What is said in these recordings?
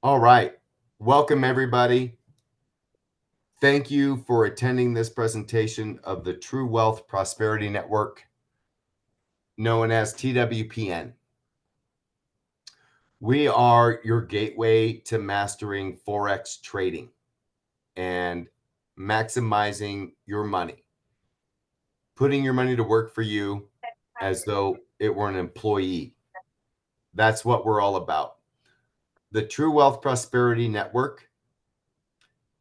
All right. Welcome, everybody. Thank you for attending this presentation of the True Wealth Prosperity Network, known as TWPN. We are your gateway to mastering Forex trading and maximizing your money, putting your money to work for you as though it were an employee. That's what we're all about. The True Wealth Prosperity Network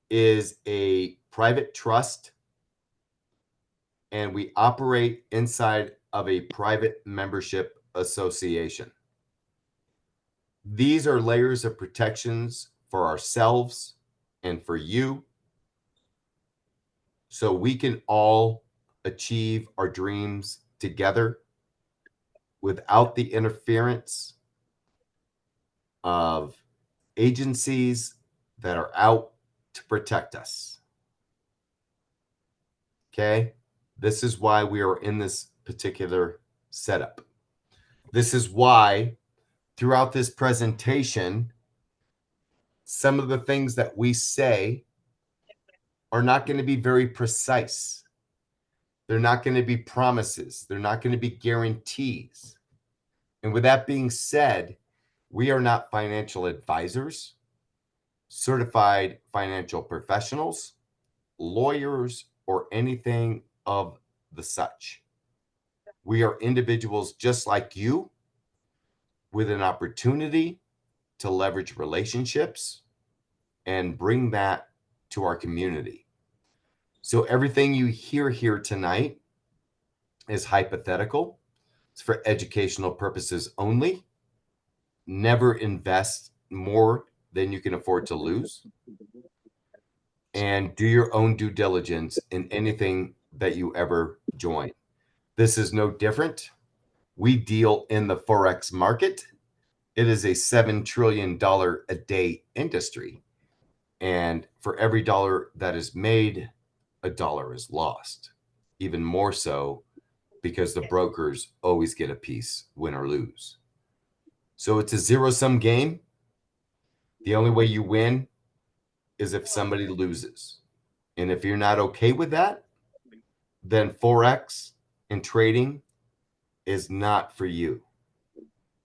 is a private trust, and we operate inside of a private membership association. These are layers of protections for ourselves and for you, so we can all achieve our dreams together without the interference of agencies that are out to protect us. Okay? This is why we are in this particular setup. This is why throughout this presentation, some of the things that we say are not going to be very precise. They're not going to be promises. They're not going to be guarantees. And with that being said, we are not financial advisors, certified financial professionals, lawyers, or anything of the such. We are individuals just like you with an opportunity to leverage relationships and bring that to our community. So everything you hear here tonight is hypothetical. It's for educational purposes only. Never invest more than you can afford to lose. And do your own due diligence in anything that you ever join. This is no different. We deal in the Forex market. It is a $7 trillion a day industry. And for every dollar that is made, a dollar is lost. Even more so because the brokers always get a piece, win or lose. So it's a zero-sum game. The only way you win is if somebody loses. And if you're not okay with that, then Forex and trading is not for you.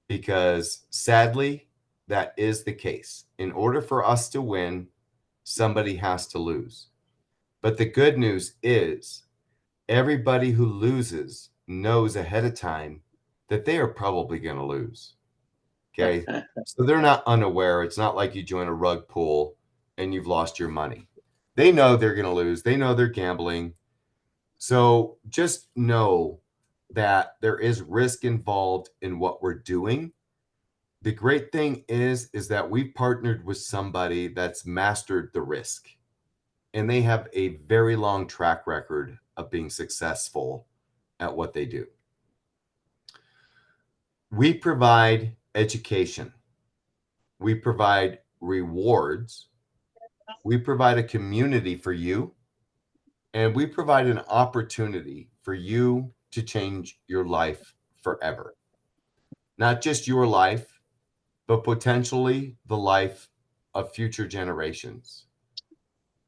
Because sadly, that is the case. In order for us to win, somebody has to lose. But the good news is everybody who loses knows ahead of time that they are probably going to lose. Okay. So they're not unaware. It's not like you join a rug pool and you've lost your money. They know they're going to lose. They know they're gambling. So just know that there is risk involved in what we're doing. The great thing is that we've partnered with somebody that's mastered the risk, and they have a very long track record of being successful at what they do. We provide education. We provide rewards. We provide a community for you, and we provide an opportunity for you to change your life forever. Not just your life, but potentially the life of future generations.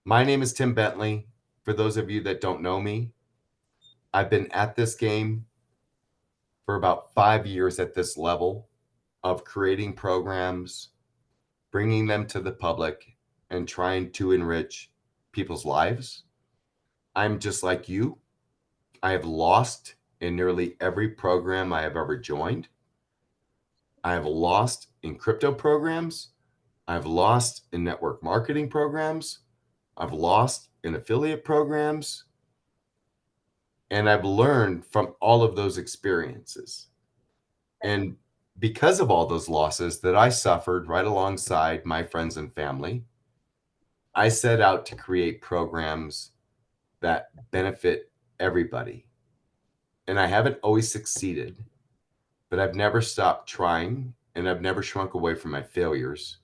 My name is Tim Bentley. For those of you that don't know me, I've been at this game for about 5 years at this level of creating programs, bringing them to the public, and trying to enrich people's lives. I'm just like you. I have lost in nearly every program I have ever joined. I have lost in crypto programs. I've lost in network marketing programs. I've lost in affiliate programs. And I've learned from all of those experiences. And because of all those losses that I suffered right alongside my friends and family, I set out to create programs that benefit everybody. And I haven't always succeeded, but I've never stopped trying, and I've never shrunk away from my failures.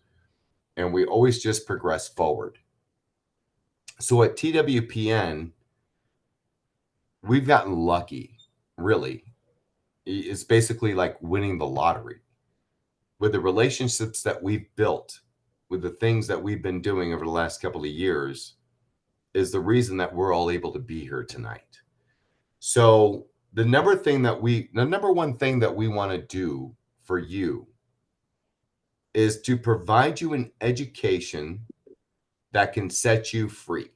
And we always just progress forward. So at TWPN, we've gotten lucky, really. It's basically like winning the lottery with the relationships that we've built with the things that we've been doing over the last couple of years is the reason that we're all able to be here tonight. So the number one thing that we want to do for you is to provide you an education that can set you free.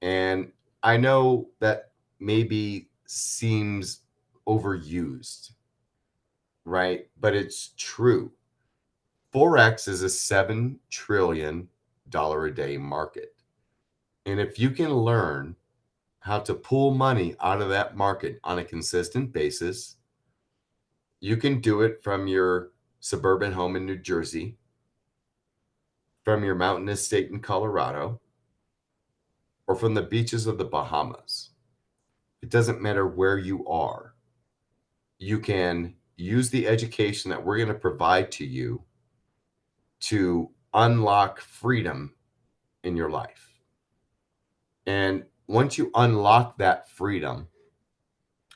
And I know that maybe seems overused, right? But it's true. Forex is a $7 trillion a day market. And if you can learn how to pull money out of that market on a consistent basis, you can do it from your suburban home in New Jersey, from your mountain estate in Colorado, or from the beaches of the Bahamas. It doesn't matter where you are. You can use the education that we're going to provide to you to unlock freedom in your life. And once you unlock that freedom,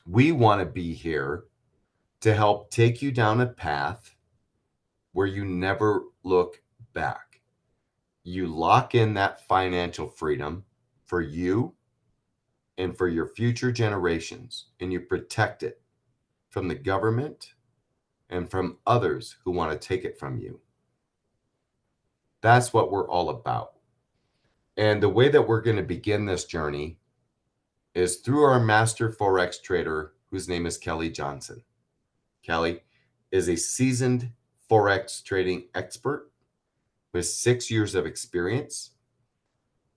we want to be here to help take you down a path where you never look back. You lock in that financial freedom for you and for your future generations, and you protect it from the government and from others who want to take it from you. That's what we're all about. And the way that we're going to begin this journey is through our master Forex trader, whose name is Kelly Johnson. Kelly is a seasoned Forex trading expert with 6 years of experience.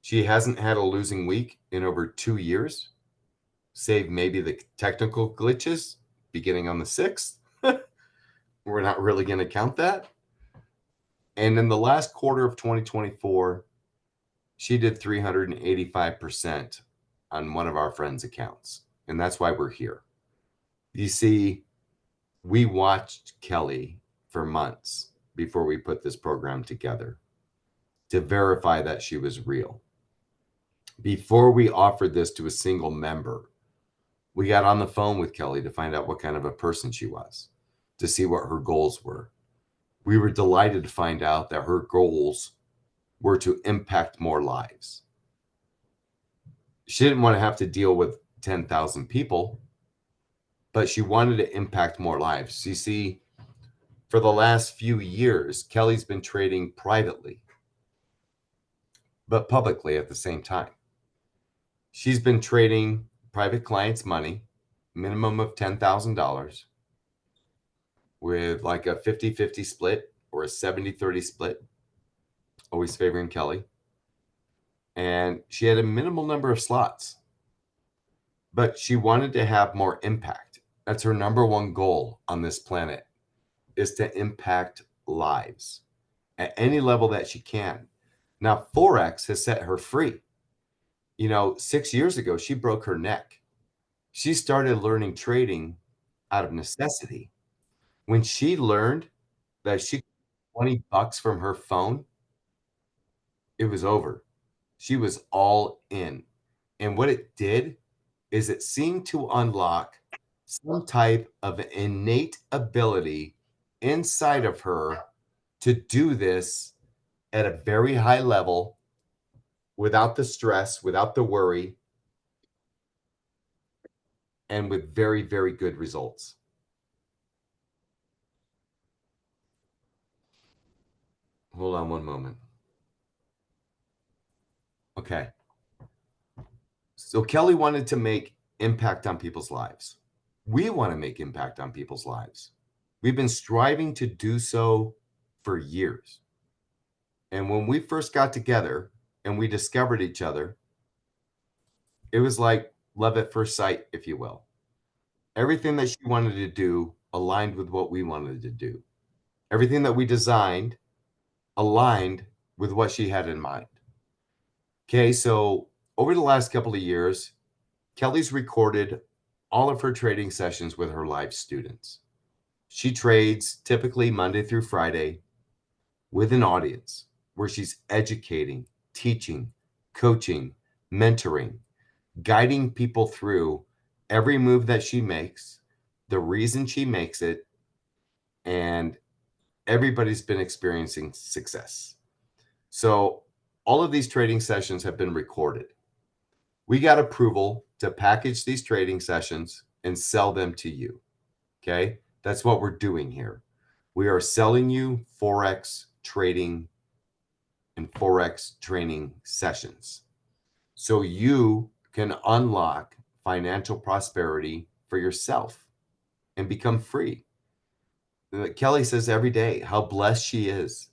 She hasn't had a losing week in over 2 years, save maybe the technical glitches beginning on the 6th. We're not really going to count that. And in the last quarter of 2024, she did 385% on one of our friends' accounts. And that's why we're here. You see, we watched Kelly for months before we put this program together to verify that she was real. Before we offered this to a single member, we got on the phone with Kelly to find out what kind of a person she was, to see what her goals were. We were delighted to find out that her goals were to impact more lives. She didn't want to have to deal with 10,000 people, but she wanted to impact more lives. You see, for the last few years, Kelly's been trading privately, but publicly at the same time. She's been trading private clients' money, minimum of $10,000, with like a 50-50 split or a 70-30 split, always favoring Kelly. And she had a minimal number of slots, but she wanted to have more impact. That's her number one goal on this planet, is to impact lives at any level that she can. Now, Forex has set her free. 6 years ago, she broke her neck. She started learning trading out of necessity. When she learned that she got $20 from her phone, it was over. She was all in. And what it did is it seemed to unlock some type of innate ability inside of her to do this at a very high level without the stress, without the worry, and with very, very good results. Hold on one moment. Okay. So Kelly wanted to make impact on people's lives. We want to make impact on people's lives. We've been striving to do so for years. And when we first got together and we discovered each other, it was like love at first sight, if you will. Everything that she wanted to do aligned with what we wanted to do. Everything that we designed aligned with what she had in mind. Okay, so over the last couple of years, Kelly's recorded all of her trading sessions with her live students. She trades typically Monday through Friday with an audience where she's educating, teaching, coaching, mentoring, guiding people through every move that she makes, the reason she makes it, and everybody's been experiencing success. So all of these trading sessions have been recorded. We got approval to package these trading sessions and sell them to you. Okay. That's what we're doing here. We are selling you Forex trading and Forex training sessions so you can unlock financial prosperity for yourself and become free. Kelly says every day how blessed she is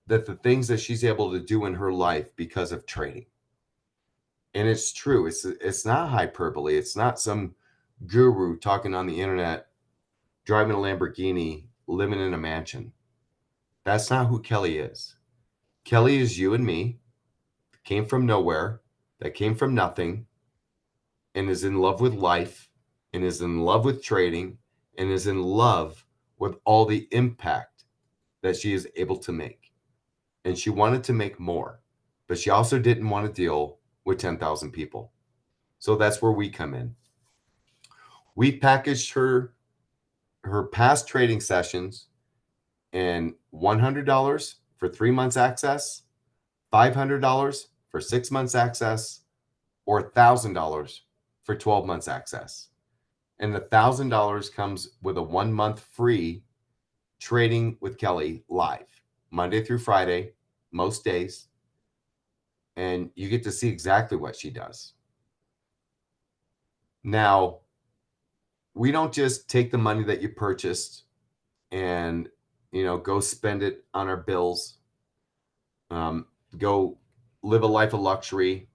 that the things that she's able to do in her life because of trading. And it's true. It's not hyperbole. It's not some guru talking on the internet, driving a Lamborghini, living in a mansion. That's not who Kelly is. Kelly is you and me, came from nowhere, that came from nothing, and is in love with life, and is in love with trading, and is in love with all the impact that she is able to make. And she wanted to make more, but she also didn't want to deal with 10,000 people. So that's where we come in. We packaged her past trading sessions and $100 for 3 months access, $500 for 6 months access, or $1,000 for 12 months access. And the $1,000 comes with a 1 month free trading with Kelly live, Monday through Friday, most days. And you get to see exactly what she does. Now, we don't just take the money that you purchased and, go spend it on our bills, go live a life of luxury,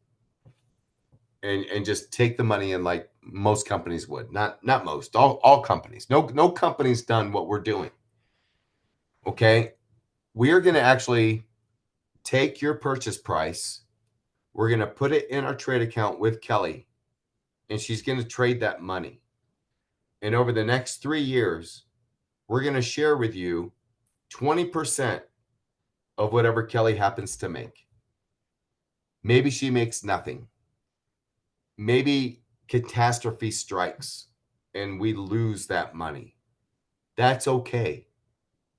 and just take the money and like most companies would. Not most, all companies. No company's done what we're doing. Okay? We are going to actually take your purchase price. We're going to put it in our trade account with Kelly, and she's going to trade that money. And over the next 3 years, we're going to share with you 20% of whatever Kelly happens to make. Maybe she makes nothing. Maybe catastrophe strikes and we lose that money. That's okay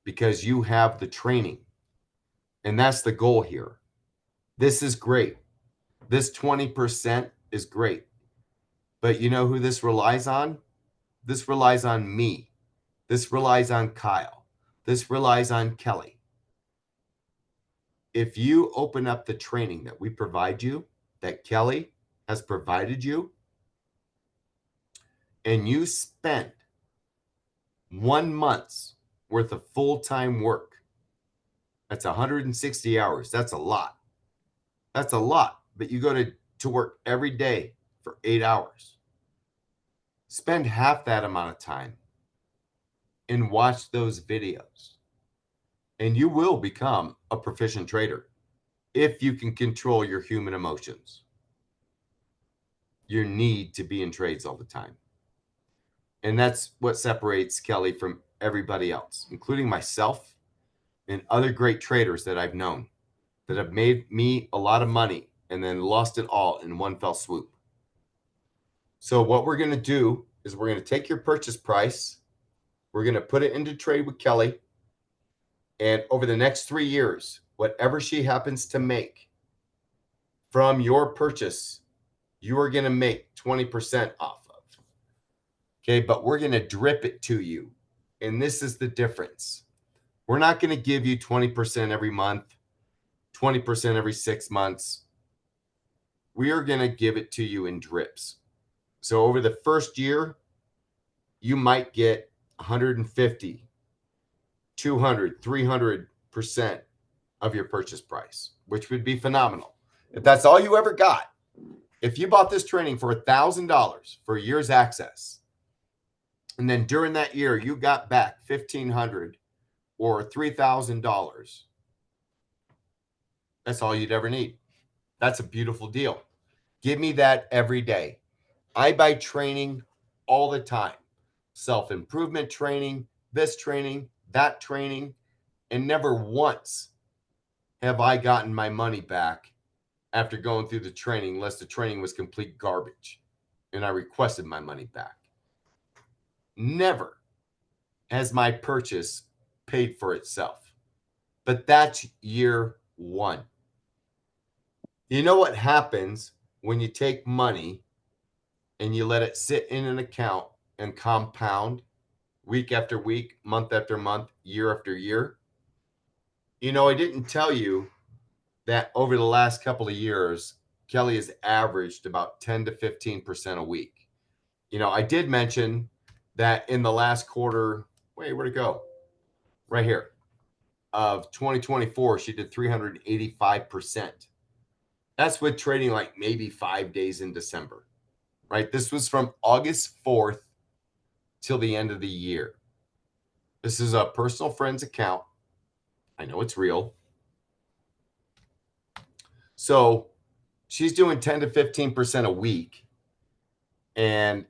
because you have the training. And that's the goal here. This is great. This 20% is great. But you know who this relies on? This relies on me. This relies on Kyle. This relies on Kelly. If you open up the training that we provide you, that Kelly has provided you, and you spend 1 month's worth of full-time work, that's 160 hours. That's a lot. That's a lot. But you go to work every day for 8 hours. Spend half that amount of time and watch those videos. And you will become a proficient trader if you can control your human emotions. Your need to be in trades all the time. And that's what separates Kelly from everybody else, including myself and other great traders that I've known that have made me a lot of money and then lost it all in one fell swoop. So what we're going to do is we're going to take your purchase price, we're going to put it into trade with Kelly, and over the next 3 years, whatever she happens to make from your purchase, you are going to make 20% off of. Okay, but we're going to drip it to you. And this is the difference. We're not going to give you 20% every month, 20% every 6 months. We are going to give it to you in drips. So over the first year, you might get 150, 200, 300% of your purchase price, which would be phenomenal. If that's all you ever got, if you bought this training for $1,000 for a year's access, and then during that year, you got back $1,500 or $3,000, that's all you'd ever need. That's a beautiful deal. Give me that every day. I buy training all the time. Self-improvement training, this training, that training, and never once have I gotten my money back after going through the training unless the training was complete garbage and I requested my money back. Never has my purchase paid for itself. But that's year one. You know what happens when you take money and you let it sit in an account and compound week after week, month after month, year after year? You know, I didn't tell you that over the last couple of years, Kelly has averaged about 10 to 15% a week. You know, I did mention that in the last quarter, wait, where'd it go? Right here, of 2024, she did 385%. That's with trading like maybe 5 days in December, right? This was from August 4th till the end of the year. This is a personal friend's account. I know it's real. So she's doing 10 to 15% a week. And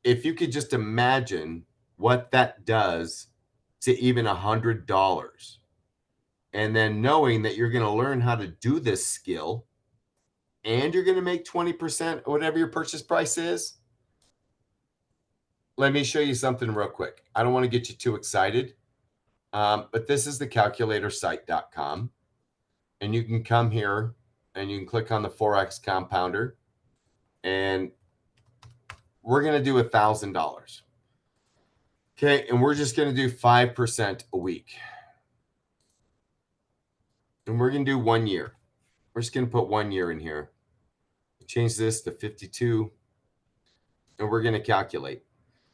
if you could just imagine what that does to even $100, and then knowing that you're going to learn how to do this skill and you're going to make 20% whatever your purchase price is. Let me show you something real quick. I don't want to get you too excited, but this is the calculatorsite.com. And you can come here and you can click on the Forex compounder, and we're going to do $1,000. Okay, and we're just going to do 5% a week. And we're going to do 1 year. We're just going to put 1 year in here. Change this to 52. And we're going to calculate.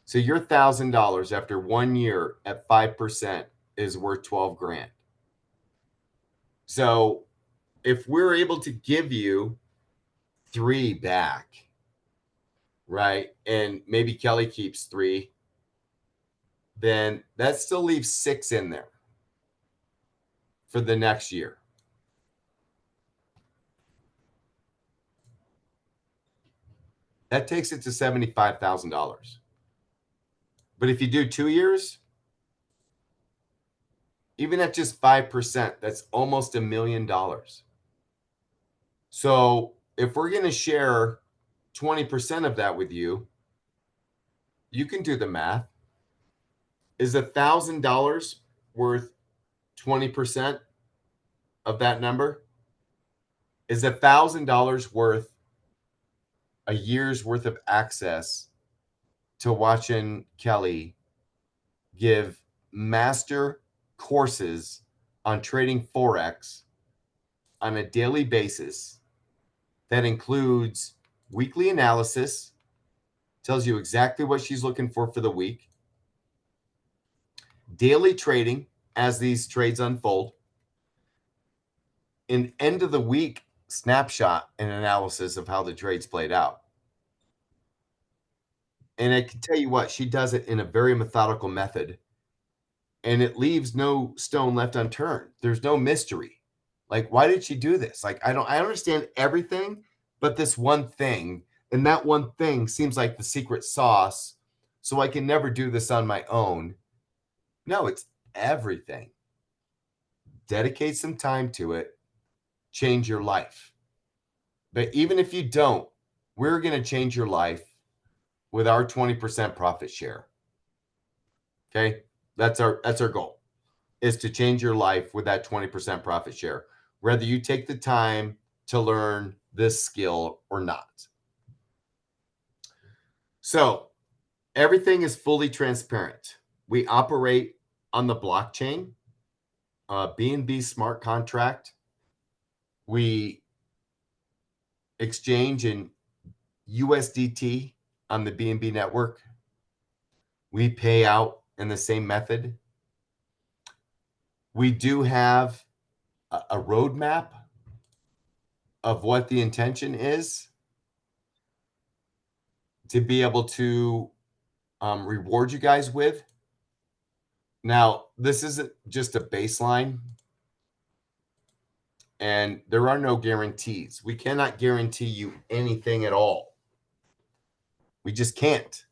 So your $1,000 after 1 year at 5% is worth 12 grand. So if we're able to give you 3 back, right, and maybe Kelly keeps 3, then that still leaves 6 in there for the next year. That takes it to $75,000. But if you do 2 years, even at just 5%, that's almost $1 million. So if we're going to share 20% of that with you, you can do the math. Is $1,000 worth 20% of that number? Is $1,000 worth a year's worth of access to watching Kelly give master courses on trading Forex on a daily basis that includes weekly analysis, tells you exactly what she's looking for the week, daily trading as these trades unfold, an end of the week snapshot and analysis of how the trades played out. And I can tell you what, she does it in a very methodical method, and it leaves no stone left unturned. There's no mystery. Like, why did she do this? Like, I understand everything, but this one thing, and that one thing seems like the secret sauce, so I can never do this on my own. No, it's everything. Dedicate some time to it, change your life. But even if you don't, we're going to change your life with our 20% profit share. Okay? That's our goal, is to change your life with that 20% profit share, whether you take the time to learn this skill or not. So everything is fully transparent. We operate on the blockchain, BNB smart contract. We exchange in USDT on the BNB network. We pay out in the same method. We do have a roadmap of what the intention is to be able to reward you guys with. Now, this isn't just a baseline, and there are no guarantees. We cannot guarantee you anything at all. We just can't.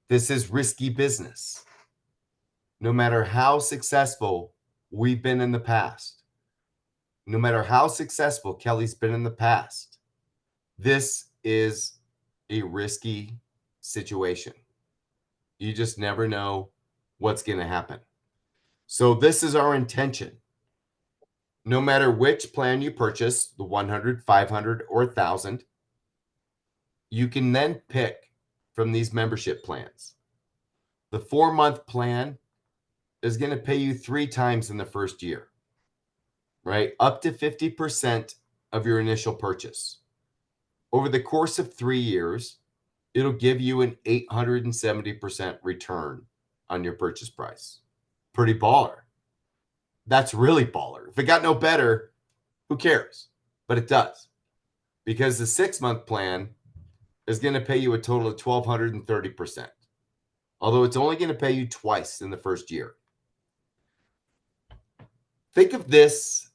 This is risky business. No matter how successful we've been in the past, no matter how successful Kelly's been in the past, this is a risky situation. You just never know what's going to happen. So this is our intention. No matter which plan you purchase, the 100, 500, or 1,000, you can then pick from these membership plans. The 4-month plan is going to pay you 3 times in the first year, right? Up to 50% of your initial purchase. Over the course of 3 years, it'll give you an 870% return on your purchase price. Pretty baller. That's really baller. If it got no better, who cares? But it does, because the 6-month plan is going to pay you a total of 1,230%, although it's only going to pay you twice in the first year. Think of this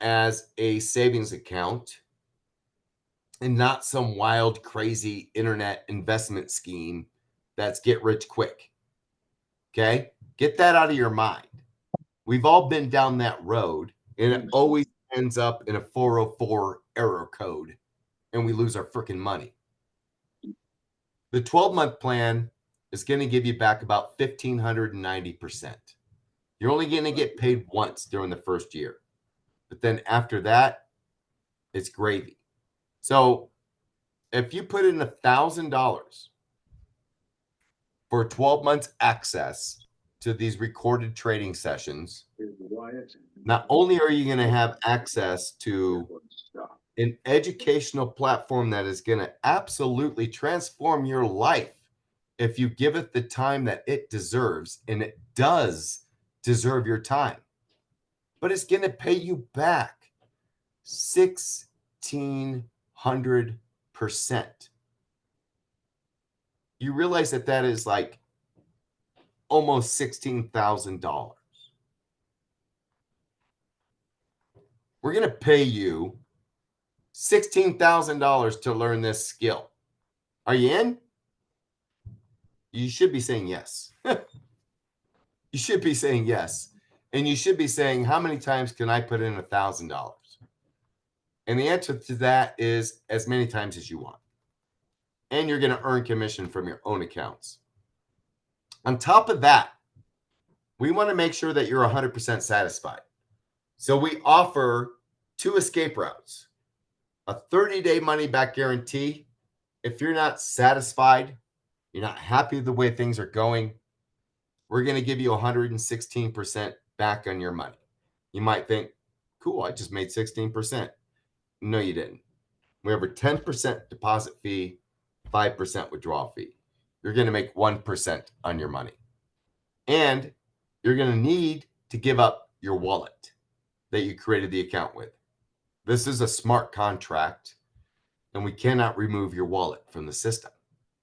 as a savings account and not some wild, crazy internet investment scheme that's get rich quick. Okay? Get that out of your mind. We've all been down that road, and it always ends up in a 404 error code, and we lose our freaking money. The 12-month plan is going to give you back about 1,590%. You're only going to get paid once during the first year, but then after that, it's gravy. So if you put in $1,000 for 12 months access to these recorded trading sessions, not only are you going to have access to an educational platform that is going to absolutely transform your life if you give it the time that it deserves, and it does deserve your time, but it's going to pay you back 1,600%. You realize that that is like almost $16,000. We're going to pay you $16,000 to learn this skill. Are you in? You should be saying yes. You should be saying yes. And you should be saying, how many times can I put in $1,000? And the answer to that is as many times as you want. And you're going to earn commission from your own accounts. On top of that, we want to make sure that you're 100% satisfied. So we offer 2 escape routes, a 30-day money-back guarantee. If you're not satisfied, you're not happy with the way things are going, we're going to give you 116% back on your money. You might think, cool, I just made 16%. No, you didn't. We have a 10% deposit fee, 5% withdrawal fee. You're going to make 1% on your money. And you're going to need to give up your wallet that you created the account with. This is a smart contract, and we cannot remove your wallet from the system.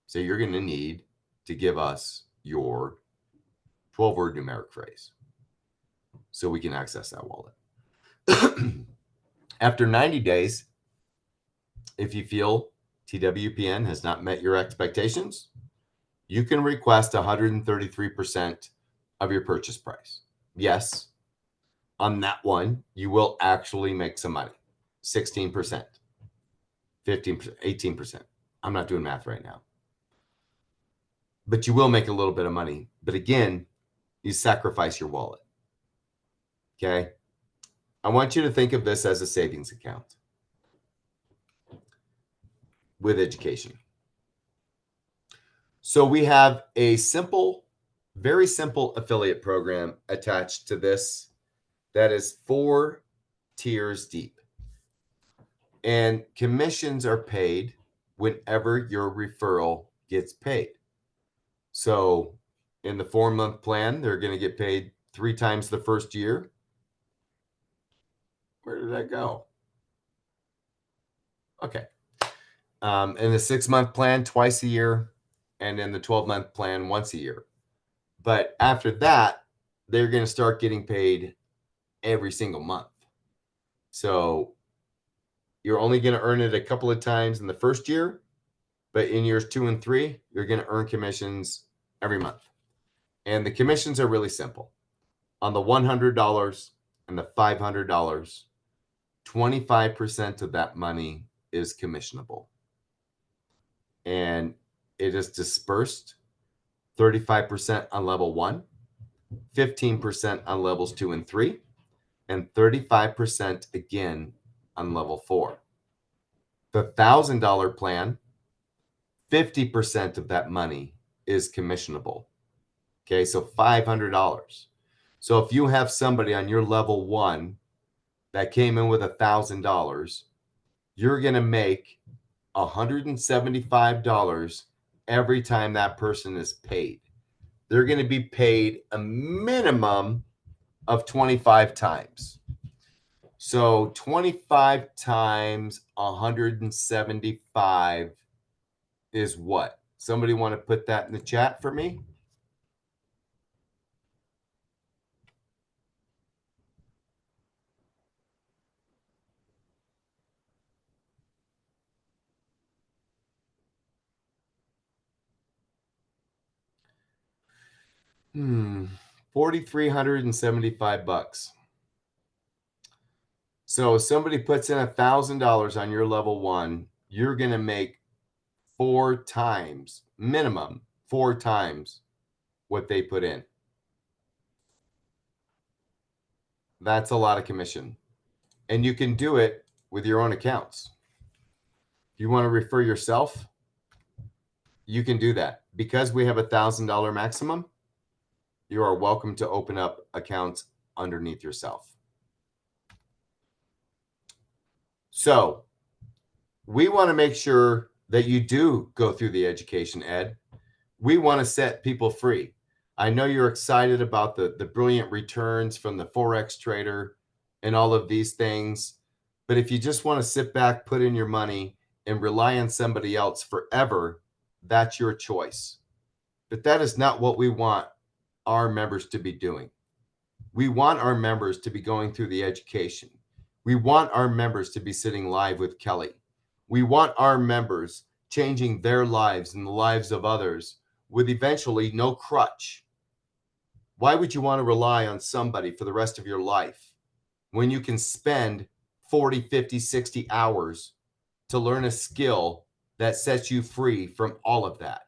So you're going to need to give us your 12-word numeric phrase so we can access that wallet. After 90 days, if you feel TWPN has not met your expectations, you can request 133% of your purchase price. Yes, on that one, you will actually make some money. 16%, 15%, 18%. I'm not doing math right now. But you will make a little bit of money. But again, you sacrifice your wallet. Okay? I want you to think of this as a savings account with education. So we have a simple, very simple affiliate program attached to this that is 4 tiers deep. And commissions are paid whenever your referral gets paid. So in the 4-month plan, they're going to get paid 3 times the first year. Where did that go? Okay. In the 6-month plan, twice a year, and in the 12-month plan, once a year. But after that, they're going to start getting paid every single month. So you're only going to earn it a couple of times in the first year, but in years 2 and 3, you're going to earn commissions every month. And the commissions are really simple. On the $100 and the $500, 25% of that money is commissionable. And it is dispersed 35% on level 1, 15% on levels 2 and 3, and 35% again on level 4. The $1,000 plan, 50% of that money is commissionable. Okay, so $500. So if you have somebody on your level 1 that came in with $1,000, you're going to make $175 every time that person is paid. They're going to be paid a minimum of 25 times. So 25 times 175 is what? Somebody want to put that in the chat for me? $4,375. So if somebody puts in $1,000 on your level 1, you're going to make 4 times, minimum 4 times what they put in. That's a lot of commission. And you can do it with your own accounts. If you want to refer yourself, you can do that. Because we have $1,000 maximum, you are welcome to open up accounts underneath yourself. So we want to make sure that you do go through the education, Ed. We want to set people free. I know you're excited about the brilliant returns from the Forex trader and all of these things. But if you just want to sit back, put in your money, and rely on somebody else forever, that's your choice. But that is not what we want our members to be doing. We want our members to be going through the education. We want our members to be sitting live with Kelly. We want our members changing their lives and the lives of others with eventually no crutch. Why would you want to rely on somebody for the rest of your life when you can spend 40, 50, 60 hours to learn a skill that sets you free from all of that?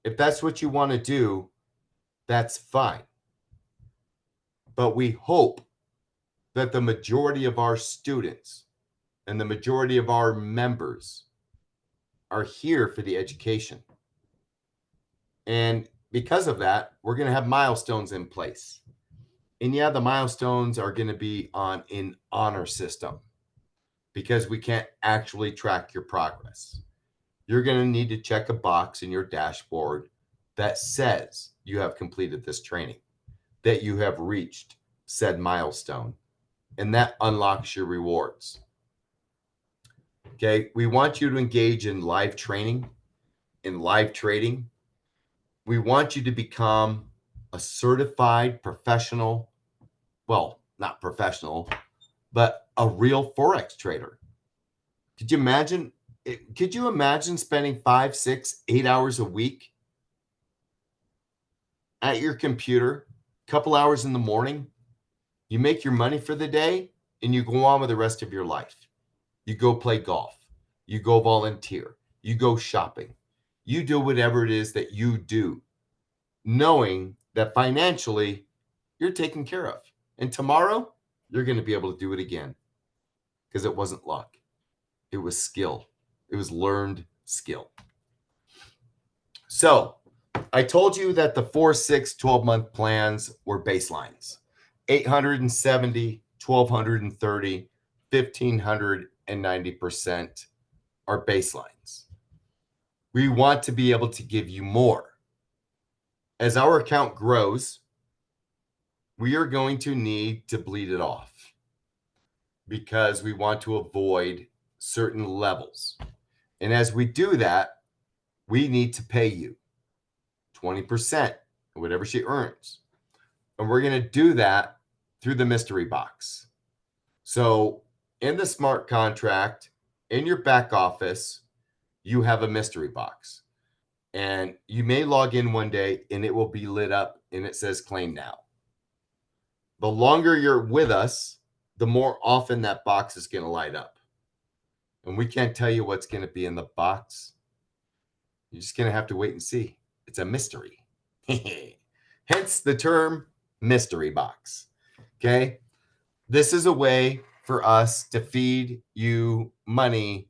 If that's what you want to do, that's fine. But we hope that the majority of our students and the majority of our members are here for the education. And because of that, we're going to have milestones in place. And yeah, the milestones are going to be on an honor system because we can't actually track your progress. You're going to need to check a box in your dashboard that says you have completed this training, that you have reached said milestone, and that unlocks your rewards. Okay, we want you to engage in live training, in live trading. We want you to become a certified professional, well, not professional, but a real Forex trader. Could you imagine? Could you imagine spending 5, 6, 8 hours a week at your computer, a couple hours in the morning? You make your money for the day and you go on with the rest of your life. You go play golf. You go volunteer. You go shopping. You do whatever it is that you do, knowing that financially you're taken care of. And tomorrow you're going to be able to do it again because it wasn't luck. It was skill. It was learned skill. So I told you that the 4, 6, 12-month plans were baselines. 870, 1,230, 1,590% are baselines. We want to be able to give you more. As our account grows, we are going to need to bleed it off because we want to avoid certain levels. And as we do that, we need to pay you 20% of whatever she earns. And we're going to do that through the mystery box. So in the smart contract, in your back office, you have a mystery box. And you may log in one day and it will be lit up and it says claim now. The longer you're with us, the more often that box is going to light up. And we can't tell you what's going to be in the box. You're just going to have to wait and see. It's a mystery. hence the term mystery box. Okay. This is a way for us to feed you money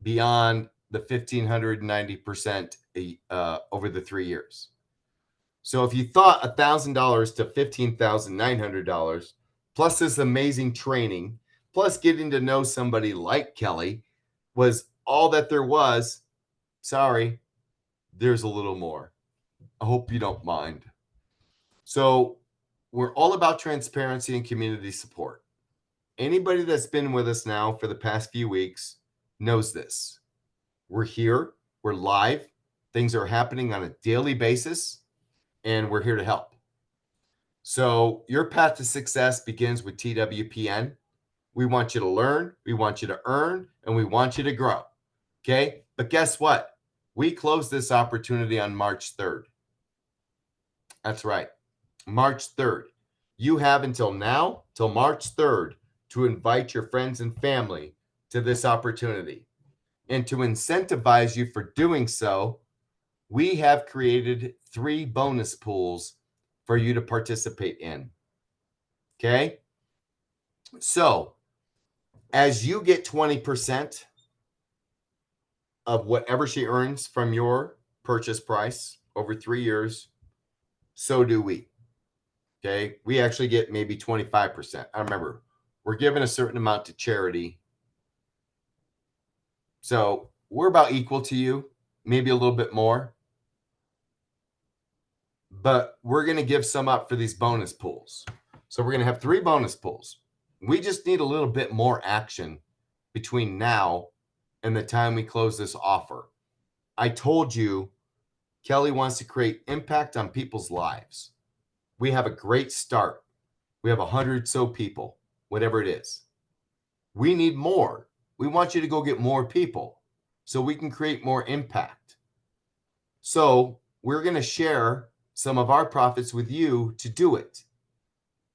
beyond the 1,590% over the 3 years. So if you thought $1,000 to $15,900 plus this amazing training, plus getting to know somebody like Kelly was all that there was, sorry, there's a little more. I hope you don't mind. So we're all about transparency and community support. Anybody that's been with us now for the past few weeks knows this. We're here, we're live, things are happening on a daily basis, and we're here to help. So your path to success begins with TWPN. We want you to learn, we want you to earn, and we want you to grow. Okay? But guess what? We close this opportunity on March 3rd. That's right. March 3rd. You have until now, till March 3rd, to invite your friends and family to this opportunity. And to incentivize you for doing so, we have created 3 bonus pools for you to participate in. Okay? So, as you get 20% of whatever she earns from your purchase price over 3 years, so do we. Okay? We actually get maybe 25%. I remember, we're giving a certain amount to charity. So, we're about equal to you, maybe a little bit more. But we're going to give some up for these bonus pools. So, we're going to have 3 bonus pools. We just need a little bit more action between now and the time we close this offer. I told you Kelly wants to create impact on people's lives. We have a great start. We have 100 so people, whatever it is. We need more. We want you to go get more people so we can create more impact. So we're going to share some of our profits with you to do it.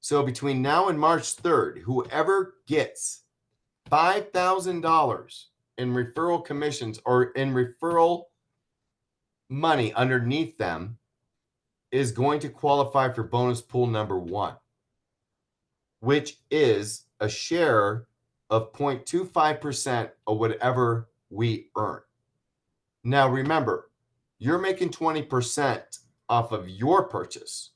So between now and March 3rd, whoever gets $5,000 in referral commissions or in referral money underneath them is going to qualify for bonus pool number 1, which is a share of 0.25% of whatever we earn. Now, remember, you're making 20% off of your purchase.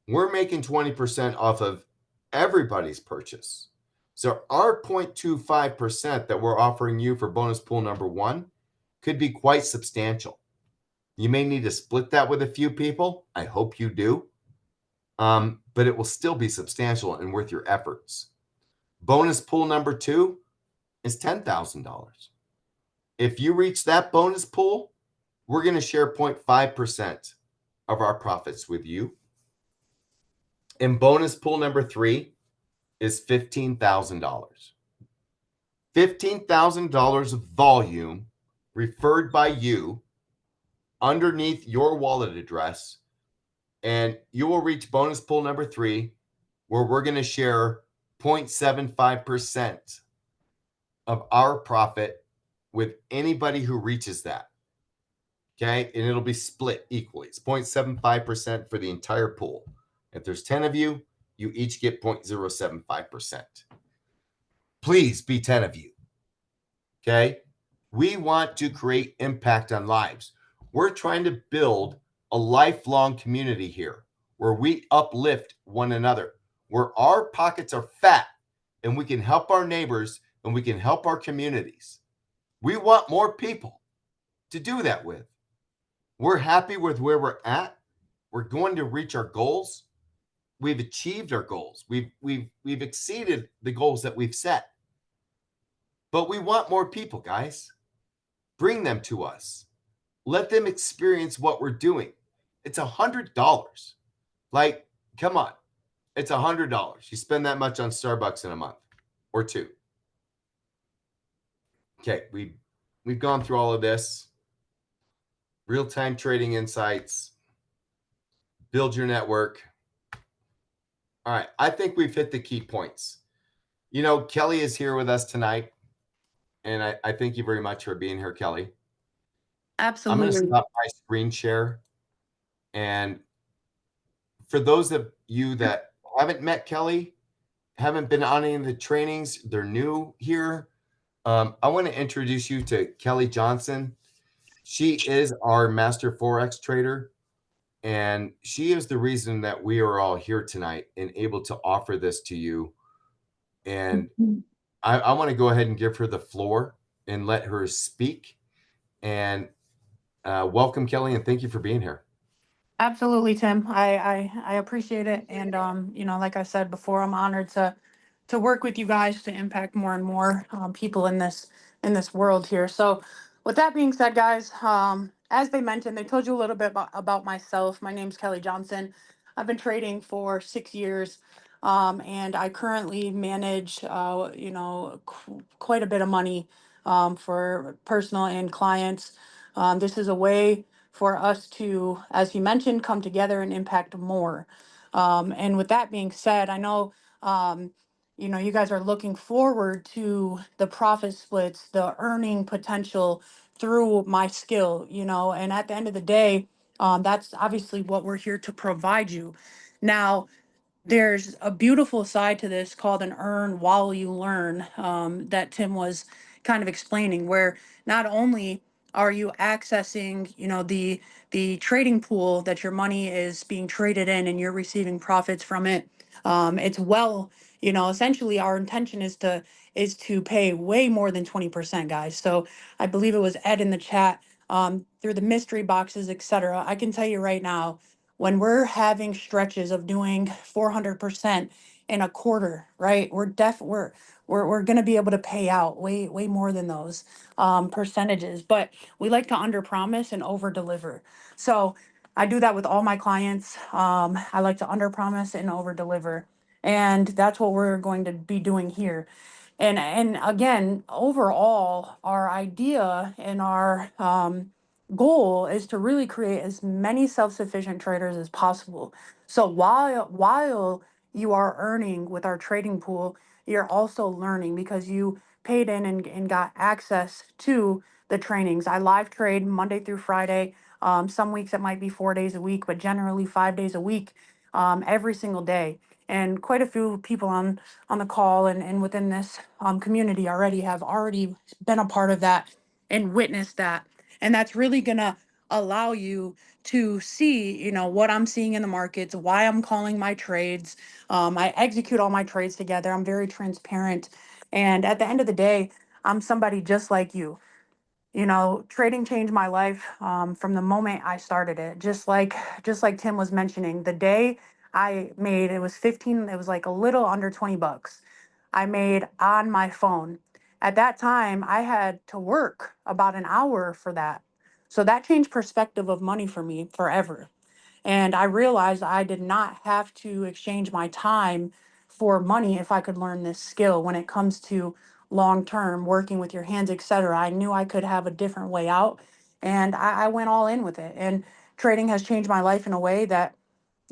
We're making 20% off of everybody's purchase. So our 0.25% that we're offering you for bonus pool number 1 could be quite substantial. You may need to split that with a few people. I hope you do. But it will still be substantial and worth your efforts. Bonus pool number 2 is $10,000. If you reach that bonus pool, we're going to share 0.5% of our profits with you. And bonus pool number 3 is $15,000. $15,000 of volume referred by you underneath your wallet address, and you will reach bonus pool number 3, where we're going to share 0.75% of our profit with anybody who reaches that. Okay, and it'll be split equally. It's 0.75% for the entire pool. If there's 10 of you, you each get 0.075%. Please be 10 of you. Okay, we want to create impact on lives. We're trying to build a lifelong community here where we uplift one another, where our pockets are fat and we can help our neighbors and we can help our communities. We want more people to do that with. We're happy with where we're at. We're going to reach our goals. We've achieved our goals. We've exceeded the goals that we've set. But we want more people, guys. Bring them to us. Let them experience what we're doing. It's $100. Like, come on. It's $100. You spend that much on Starbucks in a month or 2. Okay, we've gone through all of this. Real-time trading insights. Build your network. All right, I think we've hit the key points. You know, Kelly is here with us tonight, and I thank you very much for being here, Kelly. Absolutely. I'm going to stop my screen share and for those of you that haven't met Kelly, haven't been on any of the trainings, they're new here. I want to introduce you to Kelly Johnson. She is our master Forex trader, and she is the reason that we are all here tonight and able to offer this to you. And I want to go ahead and give her the floor and let her speak. And welcome, Kelly, and thank you for being here. Absolutely, Tim. I appreciate it. And like I said before, I'm honored to work with you guys to impact more and more people in this world here. So with that being said, guys, as they mentioned, they told you a little bit about myself. My name's Kelly Johnson. I've been trading for 6 years. And I currently manage, quite a bit of money for personal and clients. This is a way for us to, as you mentioned, come together and impact more. And with that being said, I know, you guys are looking forward to the profit splits, the earning potential through my skill, and at the end of the day, that's obviously what we're here to provide you. Now, there's a beautiful side to this called an earn while you learn, that Tim was kind of explaining, where not only are you accessing, the trading pool that your money is being traded in and you're receiving profits from it. It's well, essentially our intention is to pay way more than 20%, guys. So I believe it was Ed in the chat, through the mystery boxes, etc. I can tell you right now, when we're having stretches of doing 400% in a quarter, right? We're going to be able to pay out way more than those percentages, but we like to under promise and over deliver. So I do that with all my clients. I like to under promise and over deliver. And that's what we're going to be doing here. And again, overall, our idea and our goal is to really create as many self-sufficient traders as possible. So while you are earning with our trading pool, you're also learning because you paid in and got access to the trainings. I live trade Monday through Friday. Some weeks it might be 4 days a week, but generally 5 days a week, every single day. And quite a few people on the call and within this community have already been a part of that and witnessed that. And that's really gonna allow you to see, what I'm seeing in the markets, why I'm calling my trades. I execute all my trades together. I'm very transparent. And at the end of the day, I'm somebody just like you. Trading changed my life from the moment I started it. Just like Tim was mentioning, the day I made it was 15. It was like a little under $20. I made on my phone. At that time, I had to work about an hour for that. So that changed perspective of money for me forever. And I realized I did not have to exchange my time for money if I could learn this skill when it comes to long term working with your hands, etc. I knew I could have a different way out. And I went all in with it. And trading has changed my life in a way that,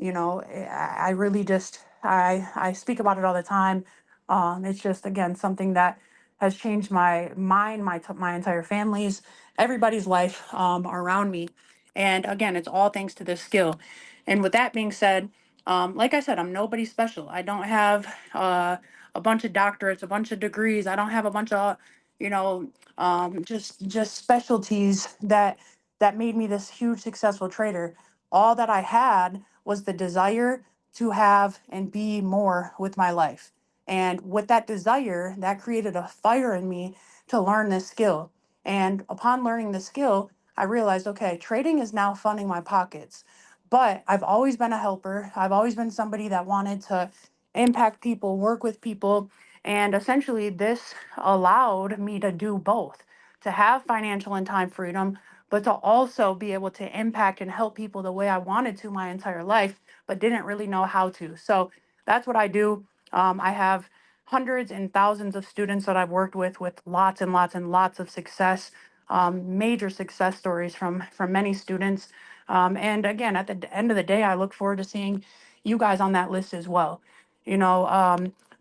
I really just I speak about it all the time. It's just again something that has changed my mind, my entire family's, everybody's life around me. And again, it's all thanks to this skill. And with that being said, like I said, I'm nobody special. I don't have a bunch of doctorates, a bunch of degrees. I don't have a bunch of, just specialties that made me this huge successful trader. All that I had was the desire to have and be more with my life. And with that desire, that created a fire in me to learn this skill. And upon learning the skill, I realized, okay, trading is now funding my pockets. But I've always been a helper. I've always been somebody that wanted to impact people, work with people. And essentially, this allowed me to do both, to have financial and time freedom, but to also be able to impact and help people the way I wanted to my entire life, but didn't really know how to. So that's what I do. I have hundreds and thousands of students that I've worked with lots and lots and lots of success, major success stories from many students. And again, at the end of the day, I look forward to seeing you guys on that list as well.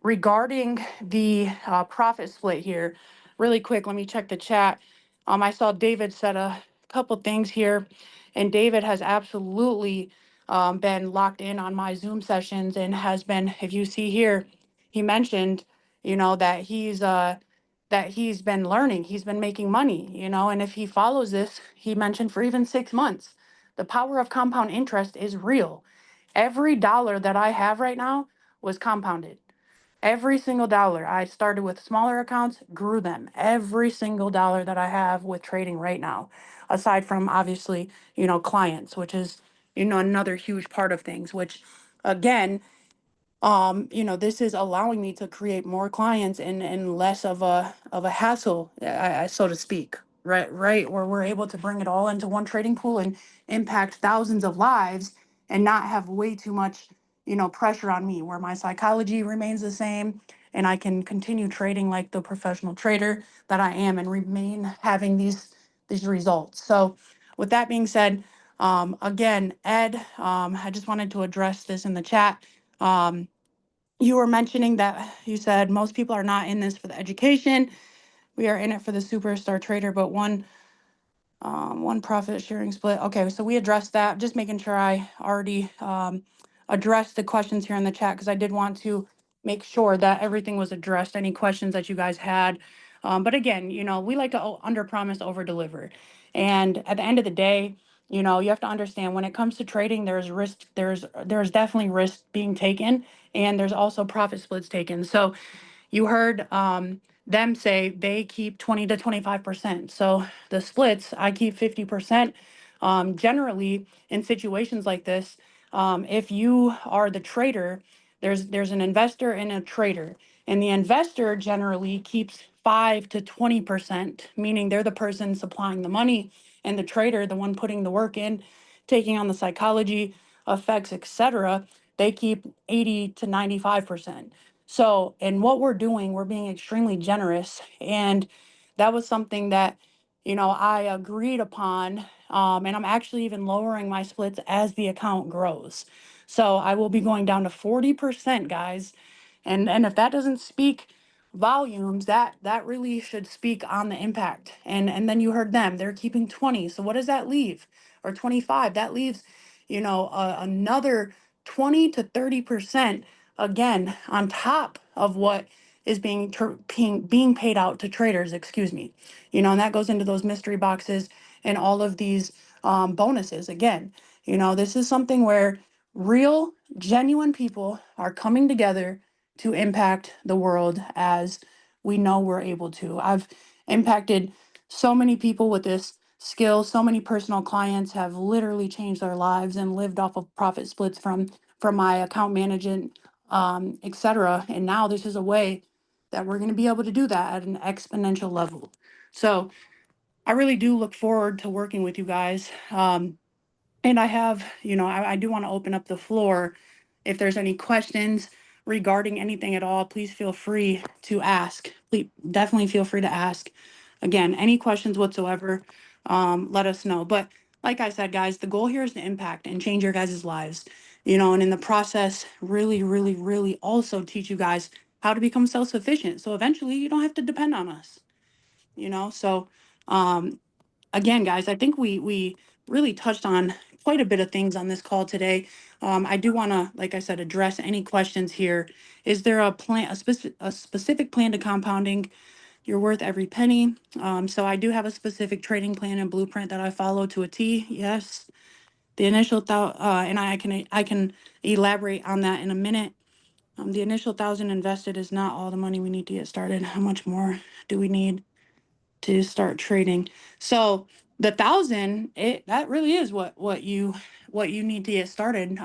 Regarding the profit split here, really quick, let me check the chat. I saw David said a couple things here, and David has absolutely been locked in on my Zoom sessions and has been, if you see here, he mentioned, that he's been learning, he's been making money, and if he follows this, he mentioned for even 6 months, the power of compound interest is real. Every dollar that I have right now was compounded. Every single dollar. I started with smaller accounts, grew them. Every single dollar that I have with trading right now, aside from obviously, clients, which is, another huge part of things, which again, this is allowing me to create more clients and less of a hassle, so to speak. Right, where we're able to bring it all into one trading pool and impact thousands of lives and not have way too much, pressure on me, where my psychology remains the same and I can continue trading like the professional trader that I am and remain having these results. So with that being said, again, Ed, I just wanted to address this in the chat. You were mentioning that you said most people are not in this for the education. We are in it for the superstar trader, but one profit sharing split. Okay, so we addressed that. Just making sure I already addressed the questions here in the chat, because I did want to make sure that everything was addressed. Any questions that you guys had. But again, we like to under promise, over deliver. And at the end of the day, you have to understand, when it comes to trading, there's risk, there's definitely risk being taken, and there's also profit splits taken. So you heard them say they keep 20 to 25%. So the splits, I keep 50%. Generally, in situations like this, if you are the trader, there's an investor and a trader, and the investor generally keeps 5 to 20%, meaning they're the person supplying the money, and the trader, the one putting the work in, taking on the psychology effects, etc., they keep 80 to 95%. So, in what we're doing, we're being extremely generous. And that was something that, I agreed upon. And I'm actually even lowering my splits as the account grows. So, I will be going down to 40%, guys. And if that doesn't speak volumes, that really should speak on the impact. And then you heard them, they're keeping 20. So what does that leave? Or 25? That leaves, another 20 to 30%, again, on top of what is being paid out to traders, excuse me. And that goes into those mystery boxes and all of these bonuses. Again, this is something where real, genuine people are coming together to impact the world, as we know we're able to. I've impacted so many people with this skill. So many personal clients have literally changed their lives and lived off of profit splits from my account management, etc. And now this is a way that we're going to be able to do that at an exponential level. So I really do look forward to working with you guys. And I have, I do want to open up the floor. If there's any questions regarding anything at all, please feel free to ask. Please, definitely feel free to ask. Again, any questions whatsoever, let us know. But like I said, guys, the goal here is to impact and change your guys' lives, and in the process, really, really, really also teach you guys how to become self-sufficient. So eventually you don't have to depend on us, So, um, again, guys, I think we really touched on quite a bit of things on this call today. I do want to, like I said, address any questions here. Is there a specific plan to compounding? You're worth every penny. So I do have a specific trading plan and blueprint that I follow to a T. Yes, the initial thought, and I can elaborate on that in a minute. The initial 1,000 invested is not all the money we need to get started. How much more do we need to start trading? So the 1,000, that really is what you need to get started.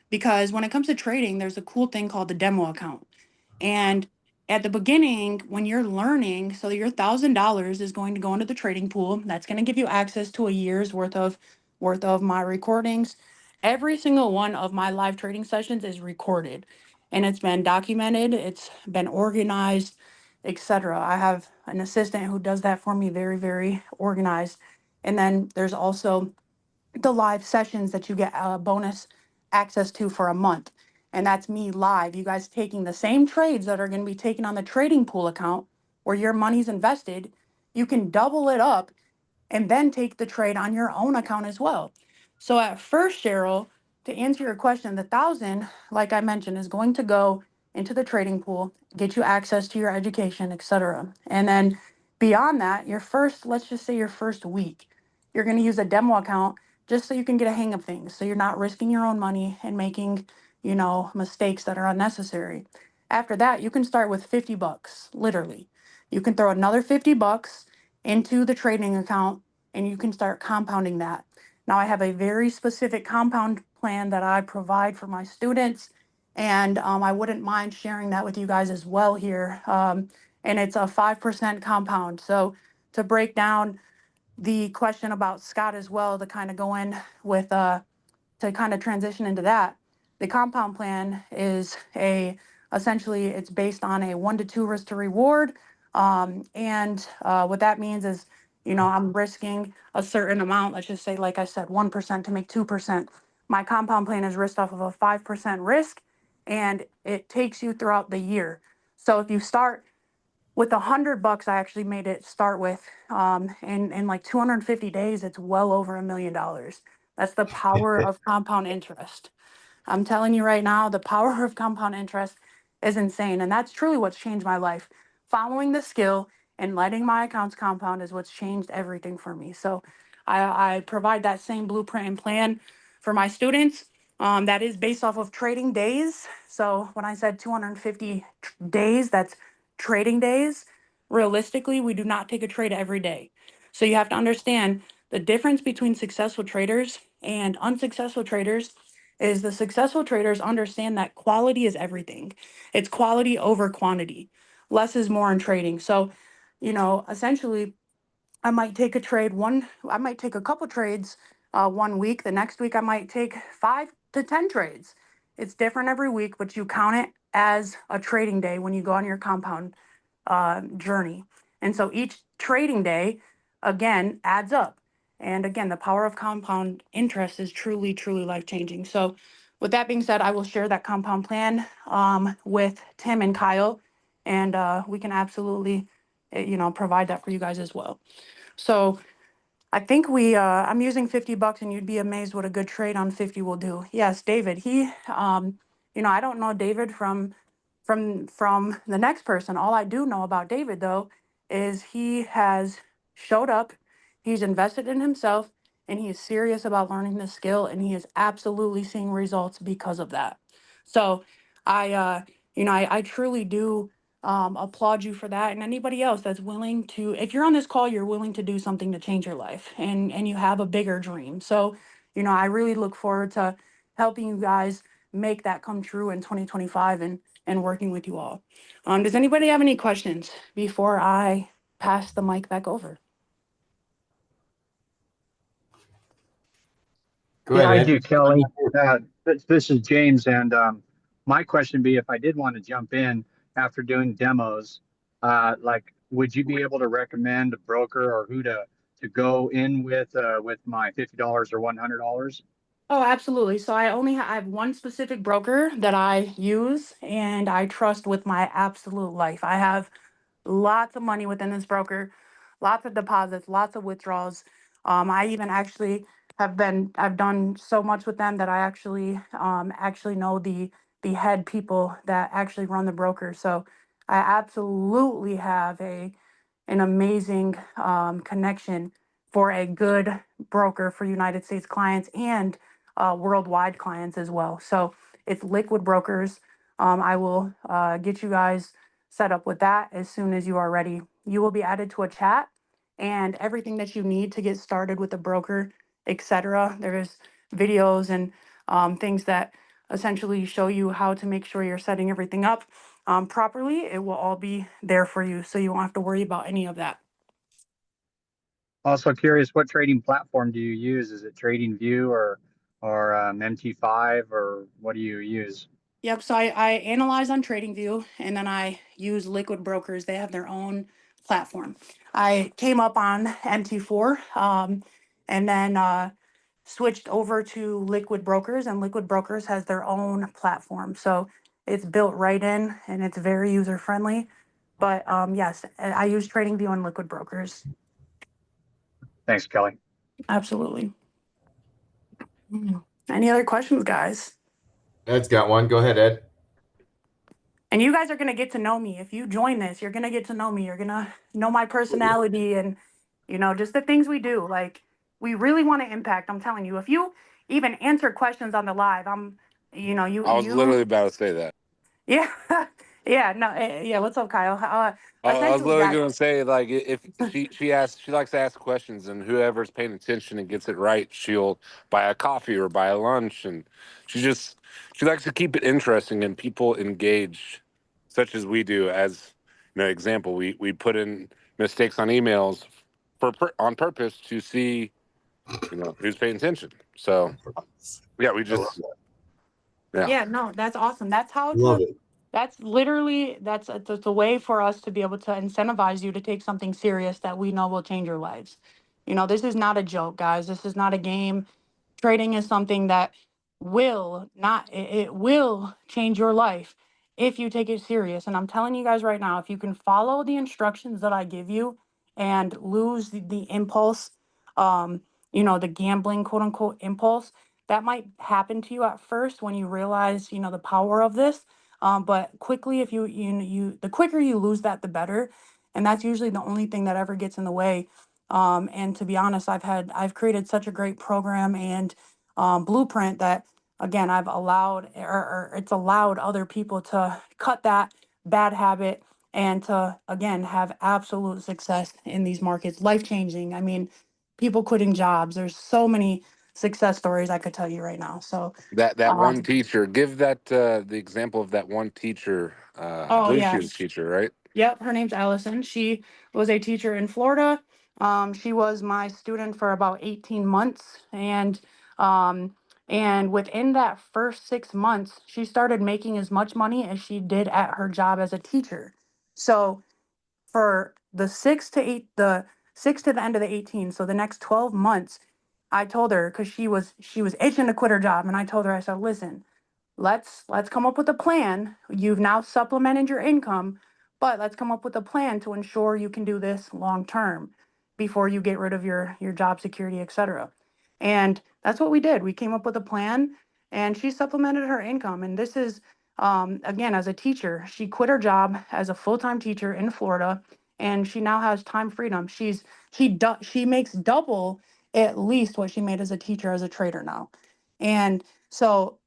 Because when it comes to trading, there's a cool thing called the demo account. And at the beginning, when you're learning, so your $1,000 is going to go into the trading pool. That's going to give you access to a year's worth of my recordings. Every single one of my live trading sessions is recorded, and it's been documented. It's been organized, etc. I have an assistant who does that for me, very, very organized. And then there's also the live sessions that you get bonus access to for a month. And that's me live. You guys taking the same trades that are going to be taken on the trading pool account where your money's invested. You can double it up and then take the trade on your own account as well. So at first, Cheryl, to answer your question, the 1,000, like I mentioned, is going to go into the trading pool, get you access to your education, etc. And then beyond that, your first, let's just say your first week, you're going to use a demo account just so you can get a hang of things. So you're not risking your own money and making, mistakes that are unnecessary. After that, you can start with 50 bucks, literally. You can throw another 50 bucks into the trading account and you can start compounding that. Now, I have a very specific compound plan that I provide for my students, and I wouldn't mind sharing that with you guys as well here. And it's a 5% compound. So, to break down the question about Scott as well, to kind of go in with to kind of transition into that, the compound plan is essentially it's based on a 1 to 2 risk to reward. And what that means is, I'm risking a certain amount, let's just say, like I said, 1% to make 2%. My compound plan is risked off of a 5% risk, and it takes you throughout the year. So if you start with 100 bucks, I actually made it start with, in like 250 days, it's well over $1 million. That's the power of compound interest. I'm telling you right now, the power of compound interest is insane. And that's truly what's changed my life. Following the skill and letting my accounts compound is what's changed everything for me. So I provide that same blueprint and plan for my students. That is based off of trading days. So when I said 250 days, that's trading days. Realistically, we do not take a trade every day. So you have to understand the difference between successful traders and unsuccessful traders is the successful traders understand that quality is everything. It's quality over quantity. Less is more in trading. So, essentially, I might take a couple trades 1 week. The next week, I might take 5 to 10 trades. It's different every week, but you count it as a trading day when you go on your compound journey. And so each trading day, again, adds up. And again, the power of compound interest is truly, truly life changing. So, with that being said, I will share that compound plan with Tim and Kyle, and we can absolutely, provide that for you guys as well. So, I think I'm using 50 bucks and you'd be amazed what a good trade on 50 will do. Yes, David, I don't know David from the next person. All I do know about David though is he has showed up, he's invested in himself, and he is serious about learning the skill, and he is absolutely seeing results because of that. So I truly do applaud you for that, and anybody else that's willing to, if you're on this call, you're willing to do something to change your life, and you have a bigger dream. So, I really look forward to helping you guys make that come true in 2025 and working with you all. Does anybody have any questions before I pass the mic back over? Go Yeah, ahead, I Ed. do, Kelly. This is James, and my question would be, if I did want to jump in after doing demos, would you be able to recommend a broker or who to go in with my $50 or $100? Oh, absolutely. So I have one specific broker that I use and I trust with my absolute life. I have lots of money within this broker, lots of deposits, lots of withdrawals. I even actually I've done so much with them that I actually know the head people that actually run the broker. So I absolutely have an amazing connection for a good broker for United States clients and worldwide clients as well. So it's Liquid Brokers. I will get you guys set up with that as soon as you are ready. You will be added to a chat, and everything that you need to get started with a broker, etc. There's videos and things that essentially show you how to make sure you're setting everything up properly. It will all be there for you, so you won't have to worry about any of that. Also curious, what trading platform do you use? Is it TradingView or MT5, or what do you use? Yep. So I analyze on TradingView and then I use Liquid Brokers. They have their own platform. I came up on MT4 and then switched over to Liquid Brokers, and Liquid Brokers has their own platform. So it's built right in and it's very user friendly. But yes, I use TradingView and Liquid Brokers. Thanks, Kelly. Absolutely. Any other questions, guys? Ed's got one. Go ahead, Ed. And you guys are going to get to know me. If you join this, you're going to get to know me. You're going to know my personality and, just the things we do. Like, we really want to impact. I'm telling you, if you even answer questions on the live, I was literally about to say that. yeah, yeah, no, yeah. What's up, Kyle? I was Essentially, literally guys. going to say, like, if she likes to ask questions, and whoever's paying attention and gets it right, she'll buy a coffee or buy a lunch, and she likes to keep it interesting and people engaged, such as we do. As example, we put in mistakes on emails on purpose to see who's paying attention. So yeah, we I love just that. yeah. Yeah, no, that's awesome. Love it. That's literally that's a way for us to be able to incentivize you to take something serious that we know will change your lives. This is not a joke, guys. This is not a game. Trading is something that it will change your life if you take it serious. And I'm telling you guys right now, if you can follow the instructions that I give you and lose the impulse, the gambling quote unquote impulse, that might happen to you at first when you realize, the power of this. But quickly, if the quicker you lose that, the better. And that's usually the only thing that ever gets in the way. And to be honest, I've created such a great program and blueprint that again I've allowed or it's allowed other people to cut that bad habit and to again have absolute success in these markets, life changing. I mean, people quitting jobs. There's so many success stories I could tell you right now. So, That one um, teacher, give that the example of that one teacher. I oh believe she yeah, was a teacher, right? yep, her name's Allison. She was a teacher in Florida. She was my student for about 18 months. And within that first 6 months, she started making as much money as she did at her job as a teacher. So for the 6 to the end of the 18, so the next 12 months, I told her, because she was itching to quit her job. And I told her, I said, listen, let's come up with a plan. You've now supplemented your income, but let's come up with a plan to ensure you can do this long term before you get rid of your job security, etc. And that's what we did. We came up with a plan and she supplemented her income. And this is again, as a teacher, she quit her job as a full-time teacher in Florida and she now has time freedom. She makes double at least what she made as a teacher as a trader now. And so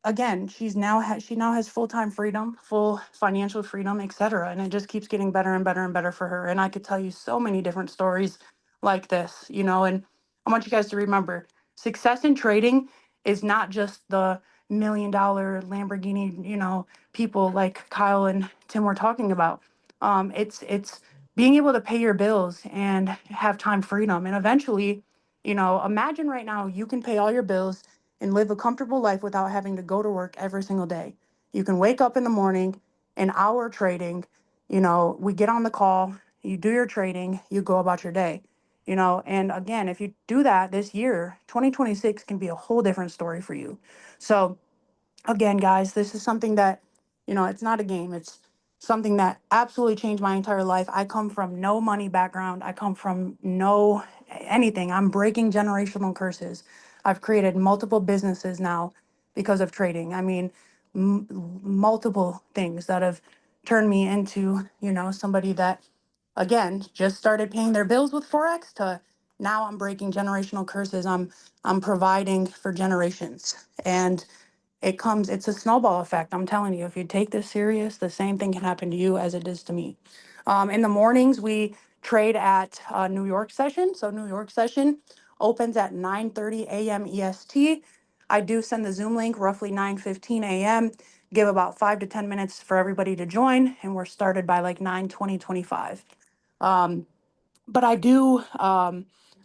again, she now has full-time freedom, full financial freedom, etc. And it just keeps getting better and better and better for her. And I could tell you so many different stories like this, and I want you guys to remember success in trading is not just the $1 million Lamborghini, people like Kyle and Tim were talking about. It's being able to pay your bills and have time freedom. And eventually, imagine right now you can pay all your bills and live a comfortable life without having to go to work every single day. You can wake up in the morning, an hour trading, we get on the call, you do your trading, you go about your day. And again, if you do that this year, 2026 can be a whole different story for you. So again, guys, this is something that, it's not a game. It's something that absolutely changed my entire life. I come from no money background. I come from no anything. I'm breaking generational curses. I've created multiple businesses now because of trading. I mean, multiple things that have turned me into, somebody that, again, just started paying their bills with Forex to now I'm breaking generational curses. I'm providing for generations. And it's a snowball effect. I'm telling you, if you take this serious, the same thing can happen to you as it does to me. In the mornings, we trade at New York session. So New York session opens at 9:30 a.m. EST. I do send the Zoom link roughly 9:15 a.m. Give about 5 to 10 minutes for everybody to join, and we're started by like 9:20, 25. But I do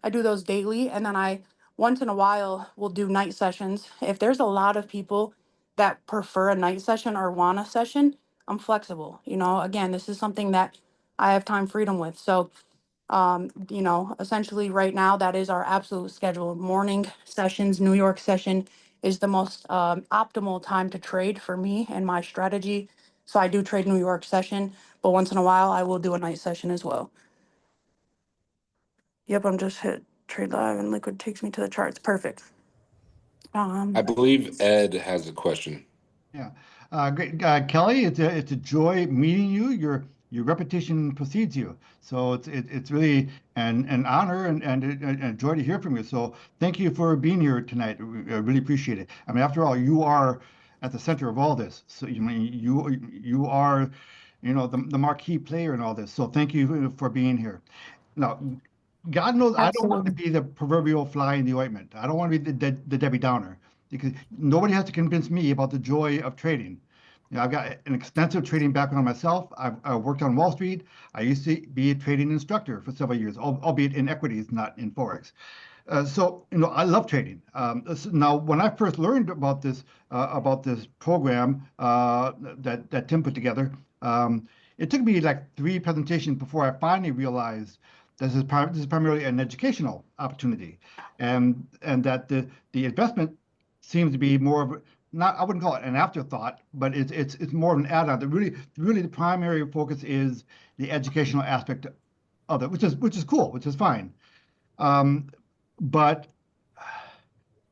those daily, and then I once in a while will do night sessions. If there's a lot of people that prefer a night session or want a session, I'm flexible. Again, this is something that I have time freedom with. So essentially right now that is our absolute schedule. Morning sessions, New York session is the most optimal time to trade for me and my strategy. So I do trade New York session, but once in a while I will do a night session as well. Yep, I'm just hit trade live and liquid takes me to the charts. Perfect. I believe Ed has a question. Yeah, great, Kelly. It's a joy meeting you. Your reputation precedes you, so it's really an honor and a joy to hear from you. So thank you for being here tonight. I really appreciate it. I mean, after all, you are at the center of all this. So you are, the marquee player in all this. So thank you for being here. Now, God knows I don't want to Absolutely. be the proverbial fly in the ointment. I don't want to be the Debbie Downer because nobody has to convince me about the joy of trading. I've got an extensive trading background myself. I've worked on Wall Street. I used to be a trading instructor for several years, albeit in equities, not in Forex. So I love trading. Now, when I first learned about this program that Tim put together, it took me like 3 presentations before I finally realized this is primarily an educational opportunity, and that the investment seems to be more of not I wouldn't call it an afterthought, but it's more of an add-on. Really the primary focus is the educational aspect of it, which is cool, which is fine. Um, but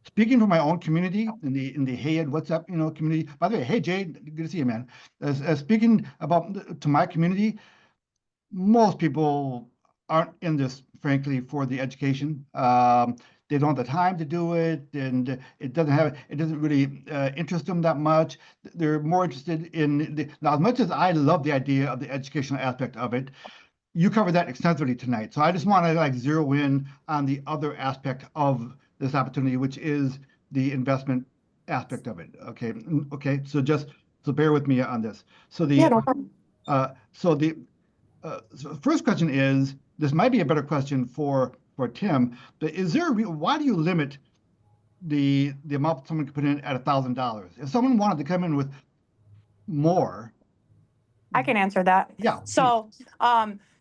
speaking for my own community in the Hey Ed WhatsApp community. By the way, hey Jay, good to see you, man. As speaking about to my community, most people aren't in this, frankly, for the education. They don't have the time to do it, and it doesn't really interest them that much. They're more interested in now. As much as I love the idea of the educational aspect of it, you covered that extensively tonight. So I just want to like zero in on the other aspect of this opportunity, which is the investment aspect of it. Okay. Okay. So bear with me on this. So Yeah, the no problem. so the so first question is, this might be a better question for Tim, but why do you limit the amount someone can put in at $1,000? If someone wanted to come in with more, I can answer that. yeah, please.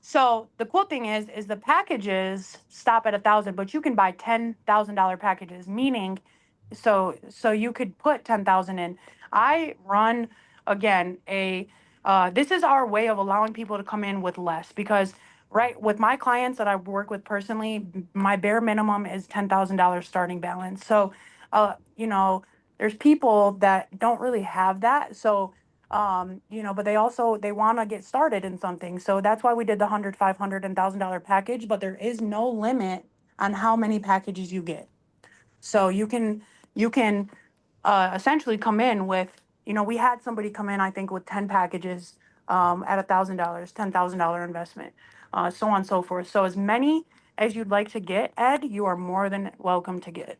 So the cool thing is the packages stop at 1,000, but you can buy $10,000 packages, meaning, so you could put 10,000 in. I run again this is our way of allowing people to come in with less because right with my clients that I work with personally, my bare minimum is $10,000 starting balance. So, there's people that don't really have that. So but they want to get started in something. So that's why we did the 100, 500, and $1,000 package, but there is no limit on how many packages you get. So you can essentially come in with, we had somebody come in, I think, with 10 packages at $1,000, $10,000 investment, so on and so forth. So as many as you'd like to get, Ed, you are more than welcome to get.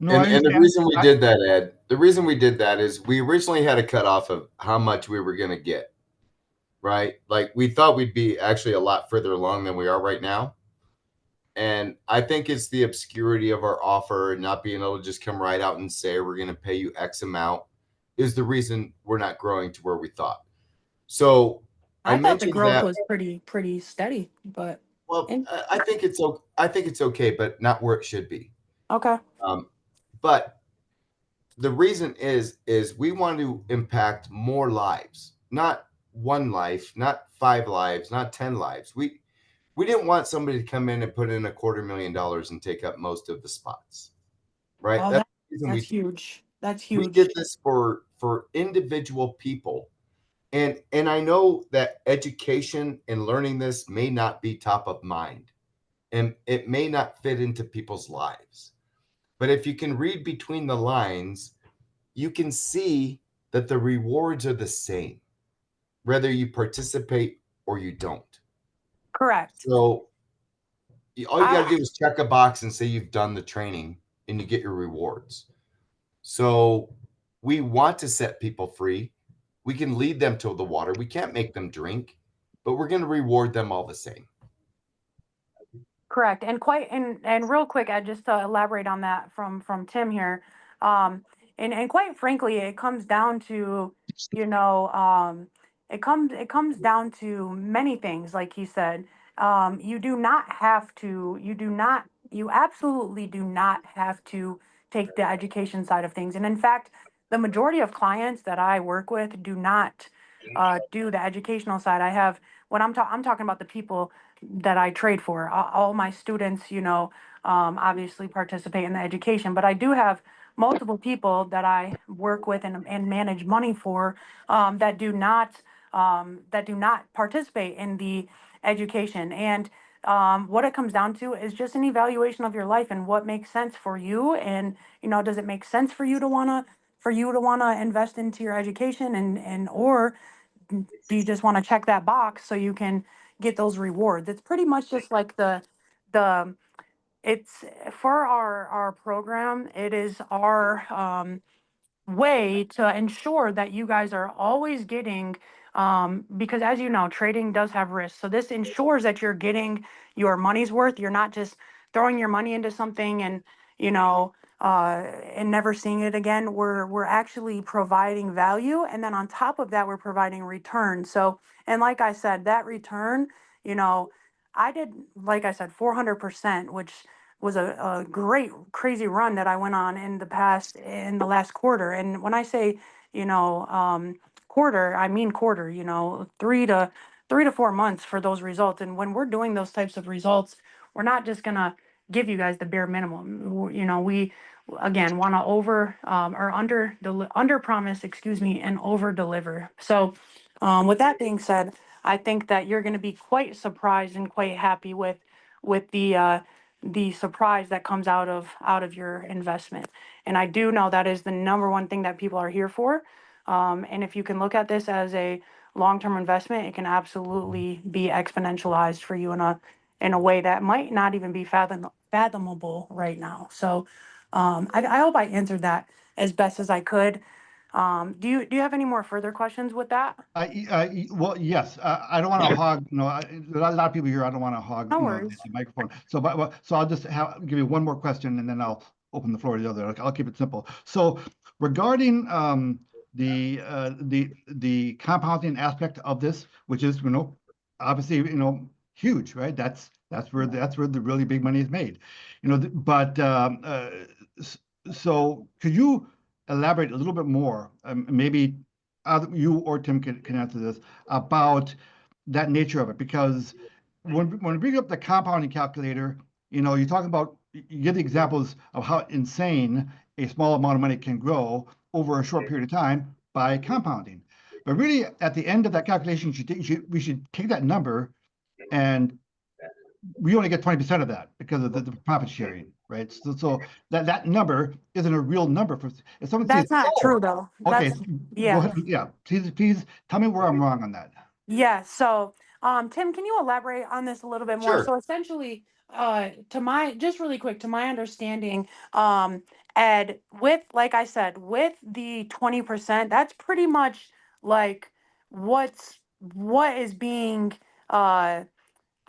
No, I And the understand. reason we did that, Ed, the reason we did that is we originally had a cutoff of how much we were going to get, right? Like we thought we'd be actually a lot further along than we are right now. And I think it's the obscurity of our offer and not being able to just come right out and say we're going to pay you X amount is the reason we're not growing to where we thought. So I I thought the mentioned growth that. was pretty steady, but Well, I think it's okay, but not where it should be. okay. But the reason is we want to impact more lives, not one life, not 5 lives, not 10 lives. We didn't want somebody to come in and put in $250,000 and take up most of the spots, right? Oh, That's the reason that's huge. That's we huge. did this for individual people. And I know that education and learning this may not be top of mind and it may not fit into people's lives. But if you can read between the lines, you can see that the rewards are the same, whether you participate or you don't. Correct. So all you got to I do is check a box and say you've done the training and you get your rewards. So we want to set people free. We can lead them to the water. We can't make them drink, but we're going to reward them all the same. Correct. And real quick, I just to elaborate on that from Tim here. And quite frankly, it comes down to, you know, it comes down to many things, like he said. You absolutely do not have to take the education side of things. And in fact, the majority of clients that I work with do not do the educational side. I'm talking about the people that I trade for. All my students, obviously participate in the education, but I do have multiple people that I work with and manage money for, that do not participate in the education. And what it comes down to is just an evaluation of your life and what makes sense for you. And, does it make sense for you to wanna invest into your education, or do you just want to check that box so you can get those rewards? It's pretty much just like the it's for our program. It is our way to ensure that you guys are always getting, because as you know, trading does have risks. So this ensures that you're getting your money's worth. You're not just throwing your money into something and, you know, and never seeing it again. We're actually providing value. And then on top of that, we're providing return. So, and like I said, that return, you know, I did, like I said, 400%, which was a great crazy run that I went on in the last quarter. And when I say, quarter, I mean quarter, 3 to 4 months for those results. And when we're doing those types of results, we're not just gonna give you guys the bare minimum. We again want to or under promise, excuse me, and over deliver. So with that being said, I think that you're going to be quite surprised and quite happy with the surprise that comes out of your investment. And I do know that is the number one thing that people are here for. And if you can look at this as a long-term investment, it can absolutely be exponentialized for you in a way that might not even be fathomable right now. So I hope I answered that as best as I could. Do you have any more further questions with that? Well, yes. I don't want to hog. There's a lot of people here. I don't want to hog. No The worries. microphone. So I'll just give you one more question, and then I'll open the floor to the other. I'll keep it simple. So regarding the compounding aspect of this, which is obviously huge, right? That's where the really big money is made. So could you elaborate a little bit more, maybe you or Tim can answer this, about that nature of it? Because when we bring up the compounding calculator, you talk about, you give the examples of how insane a small amount of money can grow over a short period of time by compounding. But really, at the end of that calculation, we should take that number, and we only get 20% of that because of the profit sharing, right? So that number isn't a real number. If someone says, That's not true though. okay, That's go yeah. ahead. Yeah, please tell me where I'm wrong on that. Yeah. So, Tim, can you elaborate on this a little bit more? Sure. So essentially, just really quick, to my understanding, Ed, like I said, with the 20%, that's pretty much like what is being, I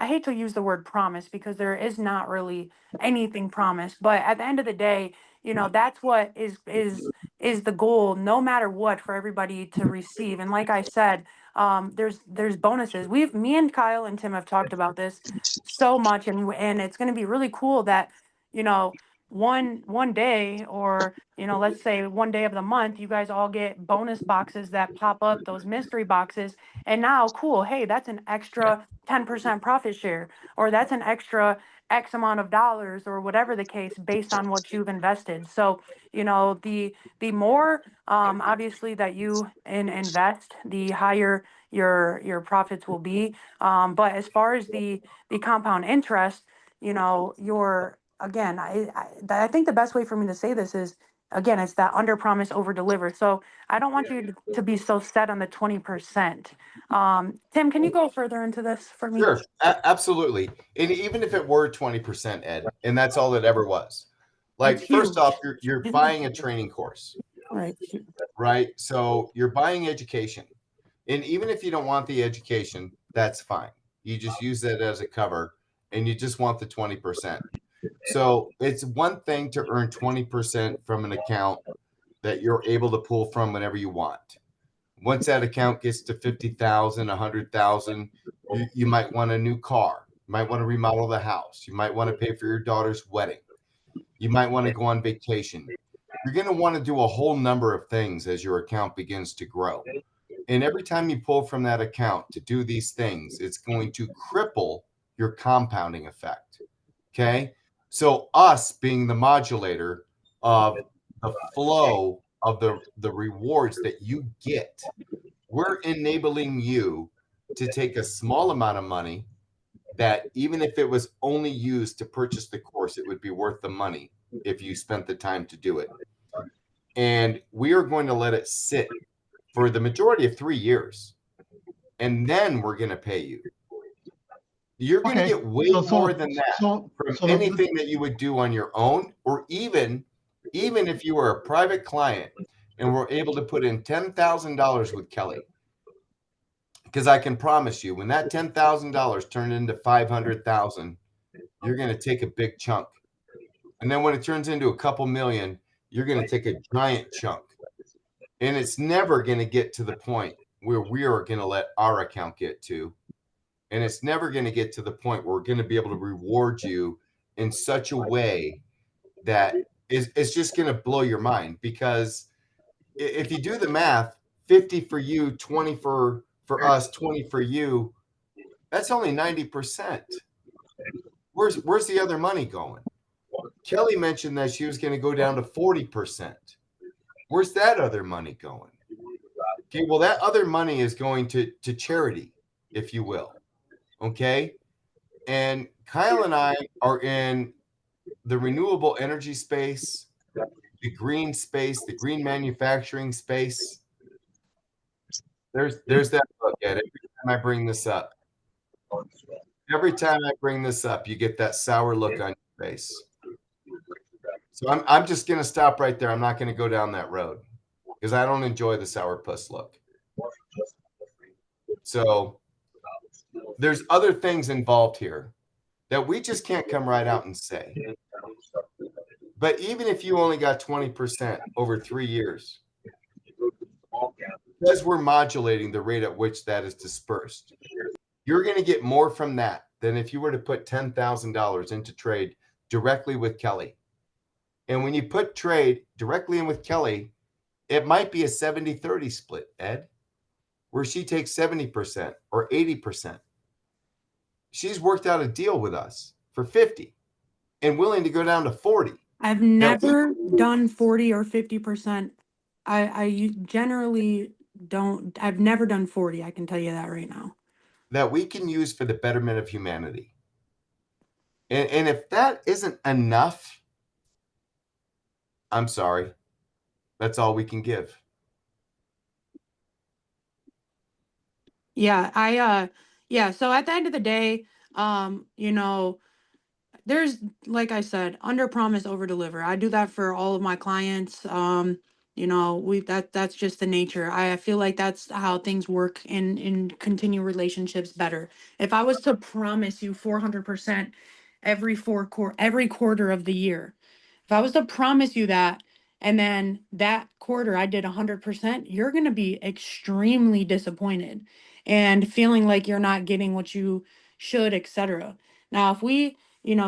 hate to use the word promise because there is not really anything promised, but at the end of the day, that's what is the goal, no matter what, for everybody to receive. And like I said, there's bonuses. Me and Kyle and Tim have talked about this so much, and it's going to be really cool that you know one day, or let's say one day of the month, you guys all get bonus boxes that pop up, those mystery boxes. And now, cool, hey, that's an extra 10% profit share, or that's an extra X amount of dollars, or whatever the case, based on what you've invested. So, the more, obviously, that you invest, the higher your profits will be. But as far as the compound interest, your again, I think the best way for me to say this is, again, it's that under promise, over deliver. So I don't want you to be so set on the 20%. Tim, can you go further into this for me? Sure, absolutely. And even if it were 20%, Ed, and that's all it ever was, like, It's first huge. off, you're buying a training course, Right. right? So you're buying education. And even if you don't want the education, that's fine. You just use that as a cover, and you just want the 20%. So it's one thing to earn 20% from an account that you're able to pull from whenever you want. Once that account gets to 50,000, 100,000, you might want a new car. You might want to remodel the house. You might want to pay for your daughter's wedding. You might want to go on vacation. You're going to want to do a whole number of things as your account begins to grow. And every time you pull from that account to do these things, it's going to cripple your compounding effect. Okay. So, us being the modulator of the flow of the rewards that you get. We're enabling you to take a small amount of money that even if it was only used to purchase the course, it would be worth the money if you spent the time to do it. And we are going to let it sit for the majority of 3 years. And then we're going to pay you. You're going to get way more than that from anything that you would do on your own, or even if you were a private client and were able to put in $10,000 with Kelly. Because I can promise you, when that $10,000 turned into $500,000, you're going to take a big chunk. And then when it turns into a couple million, you're going to take a giant chunk. And it's never going to get to the point where we are going to let our account get to. And it's never going to get to the point where we're going to be able to reward you in such a way that it's just going to blow your mind. Because if you do the math, 50 for you, 20 for us, 20 for you, that's only 90%. Where's the other money going? Kelly mentioned that she was going to go down to 40%. Where's that other money going? Okay, well, that other money is going to charity, if you will. Okay. And Kyle and I are in the renewable energy space, the green space, the green manufacturing space. There's that look at it. Every time I bring this up. Every time I bring this up, you get that sour look on your face. So I'm just going to stop right there. I'm not going to go down that road because I don't enjoy the sourpuss look. So there's other things involved here that we just can't come right out and say. But even if you only got 20% over 3 years, because we're modulating the rate at which that is dispersed, you're going to get more from that than if you were to put $10,000 into trade directly with Kelly. And when you put trade directly in with Kelly, it might be a 70-30 split, Ed, where she takes 70% or 80%. She's worked out a deal with us for 50 and willing to go down to 40. I've never done 40 or 50%. I generally don't. I've never done 40. I can tell you that right now. That we can use for the betterment of humanity. And if that isn't enough, I'm sorry. That's all we can give. Yeah, so at the end of the day, there's, like I said, under promise, over deliver. I do that for all of my clients. That's just the nature. I feel like that's how things work in continue relationships better. If I was to promise you 400% every quarter of the year, if I was to promise you that, and then that quarter I did 100%, you're going to be extremely disappointed and feeling like you're not getting what you should, etc. Now, if we,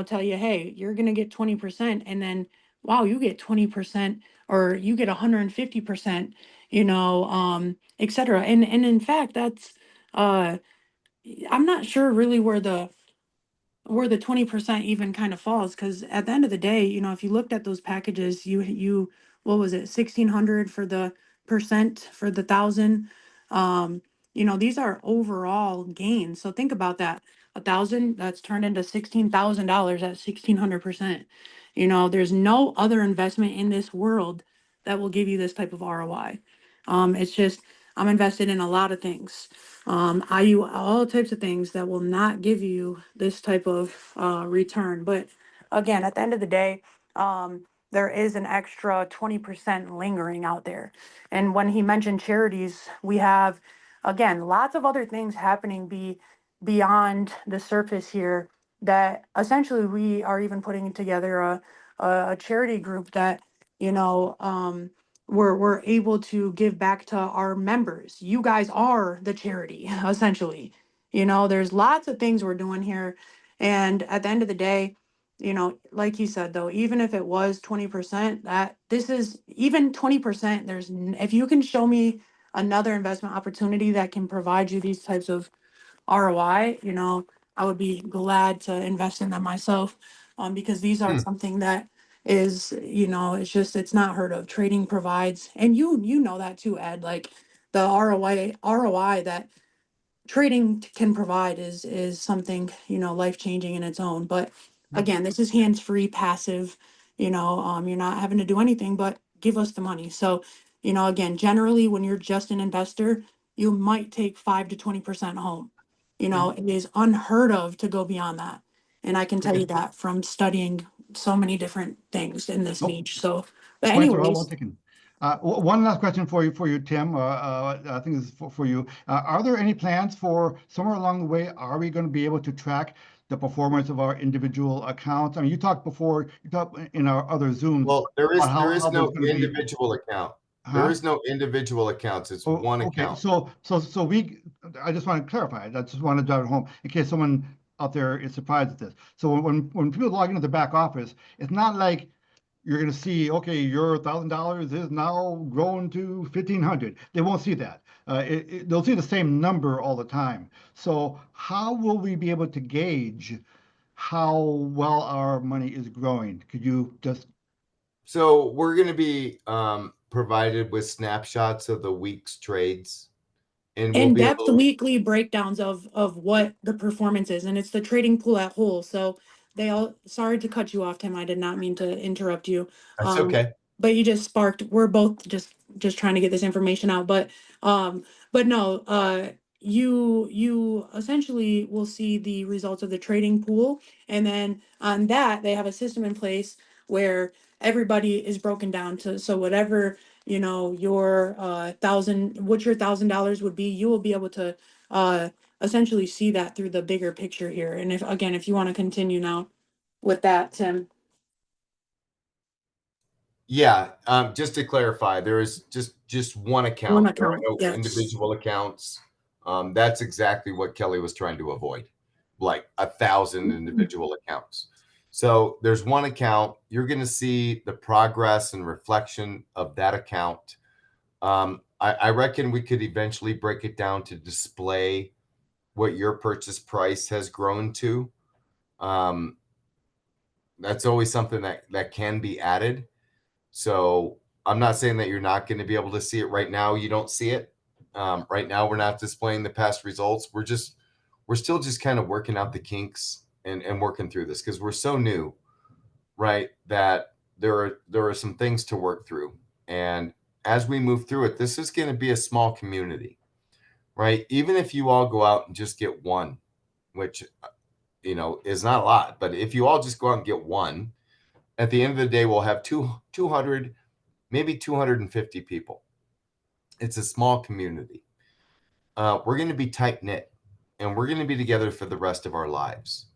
tell you, hey, you're going to get 20%, and then, wow, you get 20%, or you get 150%, etc. And in fact, that's, I'm not sure really where the 20% even kind of falls, because at the end of the day, if you looked at those packages, you what was it, 1,600 for the percent for the 1,000. These are overall gains. So think about that. 1,000, that's turned into $16,000 at 1,600%. There's no other investment in this world that will give you this type of ROI. It's just, I'm invested in a lot of things. I do all types of things that will not give you this type of return. But again, at the end of the day, there is an extra 20% lingering out there. And when he mentioned charities, we have, again, lots of other things happening beyond the surface here, that essentially we are even putting together a charity group that, we're able to give back to our members. You guys are the charity, essentially. There's lots of things we're doing here. And at the end of the day, like you said, though, even if it was 20%, that this is even 20%, if you can show me another investment opportunity that can provide you these types of ROI, I would be glad to invest in them myself. Because these are something that, is, it's not heard of. Trading provides, and you know that too, Ed, like the ROI that trading can provide is something, life changing in its own. But Yep. again, this is hands free, passive. You're not having to do anything but give us the money. So, again, generally, when you're just an investor, you might take 5 to 20% home. It is unheard of to go beyond that, and I can tell you that from studying so many different things in this Nope. niche. So, but Points are all well anyways, taken. One last question for you, Tim. I think this is for you. Are there any plans for somewhere along the way? Are we going to be able to track the performance of our individual accounts? I mean, you talked before, you talked in our other Zooms Well, there about is there how is there's no going to be, individual account. There huh? is no individual accounts. It's Oh, one okay. account. So I just want to clarify. I just want to drive it home in case someone out there is surprised at this. So when people log into the back office, it's not like you're going to see, okay, your $1,000 is now grown to 1,500. They won't see that. They'll see the same number all the time. So how will we be able to gauge how well our money is growing? Could you just? So we're going to be provided with snapshots of the week's trades, and we'll be in-depth able to. weekly breakdowns of what the performance is, and it's the trading pool at whole. So they all, sorry to cut you off, Tim, I did not mean to interrupt you. That's okay. But you just sparked, we're both just trying to get this information out. But no, you essentially will see the results of the trading pool, and then on that they have a system in place where everybody is broken down to, so whatever, your what your $1,000 would be, you will be able to essentially see that through the bigger picture here. And if you want to continue now with that, Tim. Yeah, just to clarify, there is just one One account. There are account, no yes. individual accounts. That's exactly what Kelly was trying to avoid, like 1,000 individual accounts. So there's one account. You're going to see the progress and reflection of that account. I reckon we could eventually break it down to display what your purchase price has grown to. That's always something that can be added. So I'm not saying that you're not going to be able to see it right now. You don't see it. Right now, we're not displaying the past results. We're still just kind of working out the kinks and working through this because we're so new, right? That there are some things to work through. And as we move through it, this is going to be a small community, right? Even if you all go out and just get one, which is not a lot, but if you all just go out and get one, at the end of the day, we'll have 200, maybe 250 people. It's a small community. We're going to be tight knit, and we're going to be together for the rest of our lives.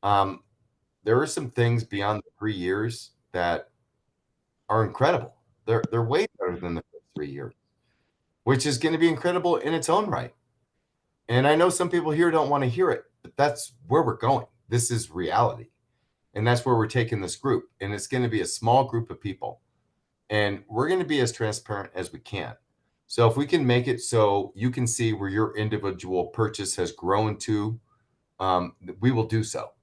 There are some things beyond the 3 years that are incredible. They're way better than the first 3 years, which is going to be incredible in its own right. And I know some people here don't want to hear it, but that's where we're going. This is reality. And that's where we're taking this group. And it's going to be a small group of people. And we're going to be as transparent as we can. So if we can make it so you can see where your individual purchase has grown to, we will do so.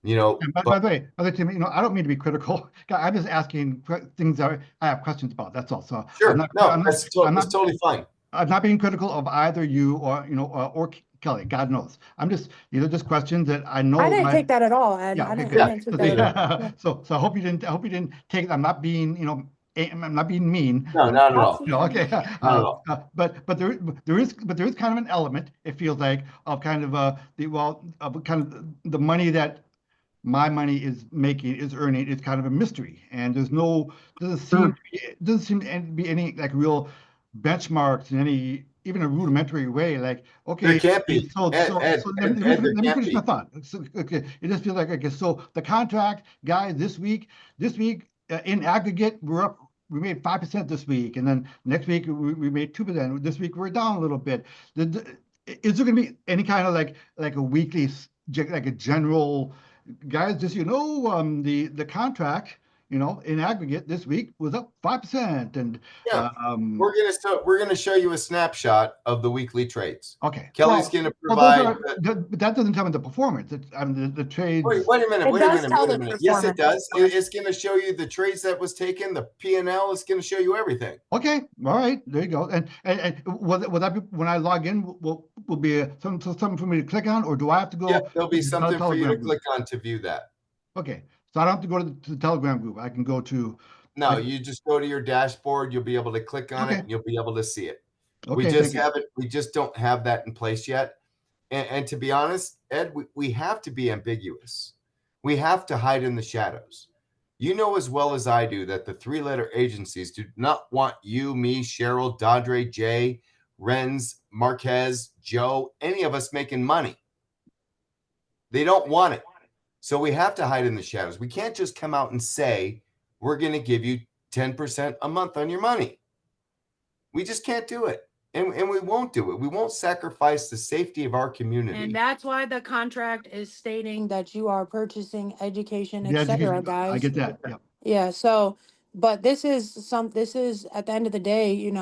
And by the way, Tim, I don't mean to be critical. I'm just asking things that I have questions about. That's all. So sure, that's totally fine. I'm not being critical of either you or Kelly. God knows. These are just questions that I know. I didn't take that at all, Ed. Yeah. Okay. I Good. didn't take that at all. Yeah. So I hope you didn't take it. I'm not being I'm not being mean. No, not at all. Okay. Not at all. But there is kind of an element. It feels like of kind of the money that my money is earning is kind of a mystery, and doesn't seem to be any like real benchmarks in any even a rudimentary way. Like, okay, there can't be. so Ed, let me there finish can't my be. thought. So, okay, it just feels like, okay, so the contract guys this week in aggregate we're up. We made 5% this week, and then next week we made 2%. This week we're down a little bit. Is there going to be any kind of like a weekly, like a general, guys, just the contract, in aggregate this week was up 5%. And Yeah, we're gonna show you a snapshot of the weekly trades. okay, Kelly's gonna well, provide. but that doesn't tell me the performance. The trades. Wait a minute. It Wait a does minute. tell Wait a the minute. Yes, it performance. does. It's going to show you the trades that was taken, the P&L. It's going to show you everything. Okay, all right, there you go. And will that be when I log in? Will be something for me to click on, or do I have to go? Yeah, there'll be to the something for you to Telegram group? click on to view that. Okay, so I don't have to go to the Telegram group. I can go to. No, you just go to your dashboard. You'll be able to click on it. And you'll be able to see it. We Okay, just thank you. haven't. We just don't have that in place yet. And to be honest, Ed, we have to be ambiguous. We have to hide in the shadows. You know as well as I do that the three-letter agencies do not want you, me, Cheryl, Dodre, Jay, Renz, Marquez, Joe, any of us making money. They don't want it. So we have to hide in the shadows. We can't just come out and say, we're going to give you 10% a month on your money. We just can't do it. And we won't do it. We won't sacrifice the safety of our community. And that's why the contract is stating that you are purchasing education, The etc., education, guys. I get that. Yeah. Yeah, so, but this is at the end of the day,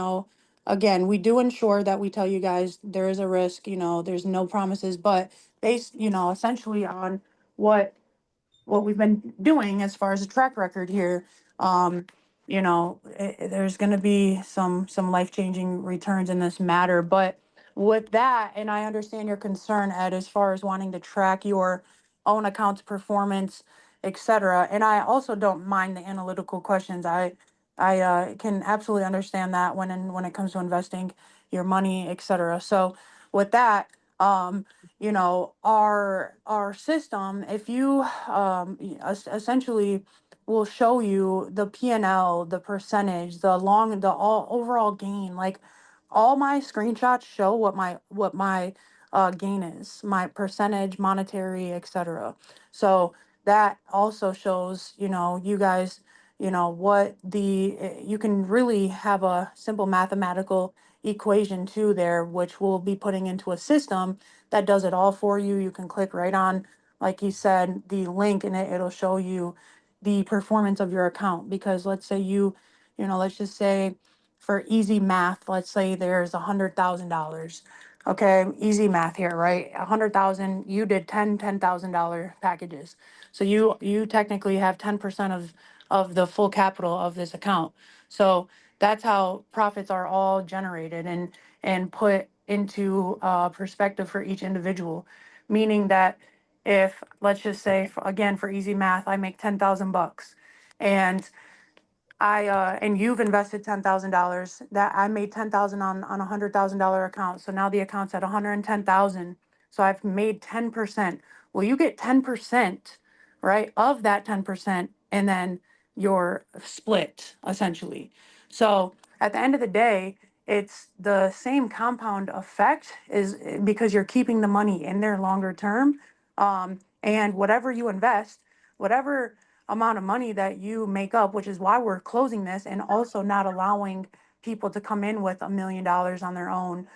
again, we do ensure that we tell you guys there is a risk, there's no promises, but based, essentially on what we've been doing as far as a track record here, there's going to be some life-changing returns in this matter. But with that, and I understand your concern, Ed, as far as wanting to track your own account's performance, etc. And I also don't mind the analytical questions. I can absolutely understand that when it comes to investing your money, etc. So with that, our system, if you essentially will show you the P&L, the percentage, the all overall gain. Like all my screenshots show what my gain is, my percentage, monetary, etc. So that also shows, you guys, what you can really have a simple mathematical equation too there, which we'll be putting into a system that does it all for you. You can click right on, like you said, the link, and it'll show you the performance of your account. Because let's say let's just say for easy math, let's say there's $100,000. Okay, easy math here, right? 100,000, you did $10,000 packages. So you technically have 10% of the full capital of this account. So that's how profits are all generated and put into perspective for each individual. Meaning that if, let's just say, again, for easy math, I make 10,000 bucks, and and you've invested $10,000, that I made 10,000 on $100,000 account. So now the account's at 110,000. So I've made 10%. Well, you get 10%, right, of that 10%, and then your split essentially. So at the end of the day, it's the same compound effect, is because you're keeping the money in there longer term. And whatever you invest, whatever amount of money that you make up, which is why we're closing this and also not allowing people to come in with $1 million on their own.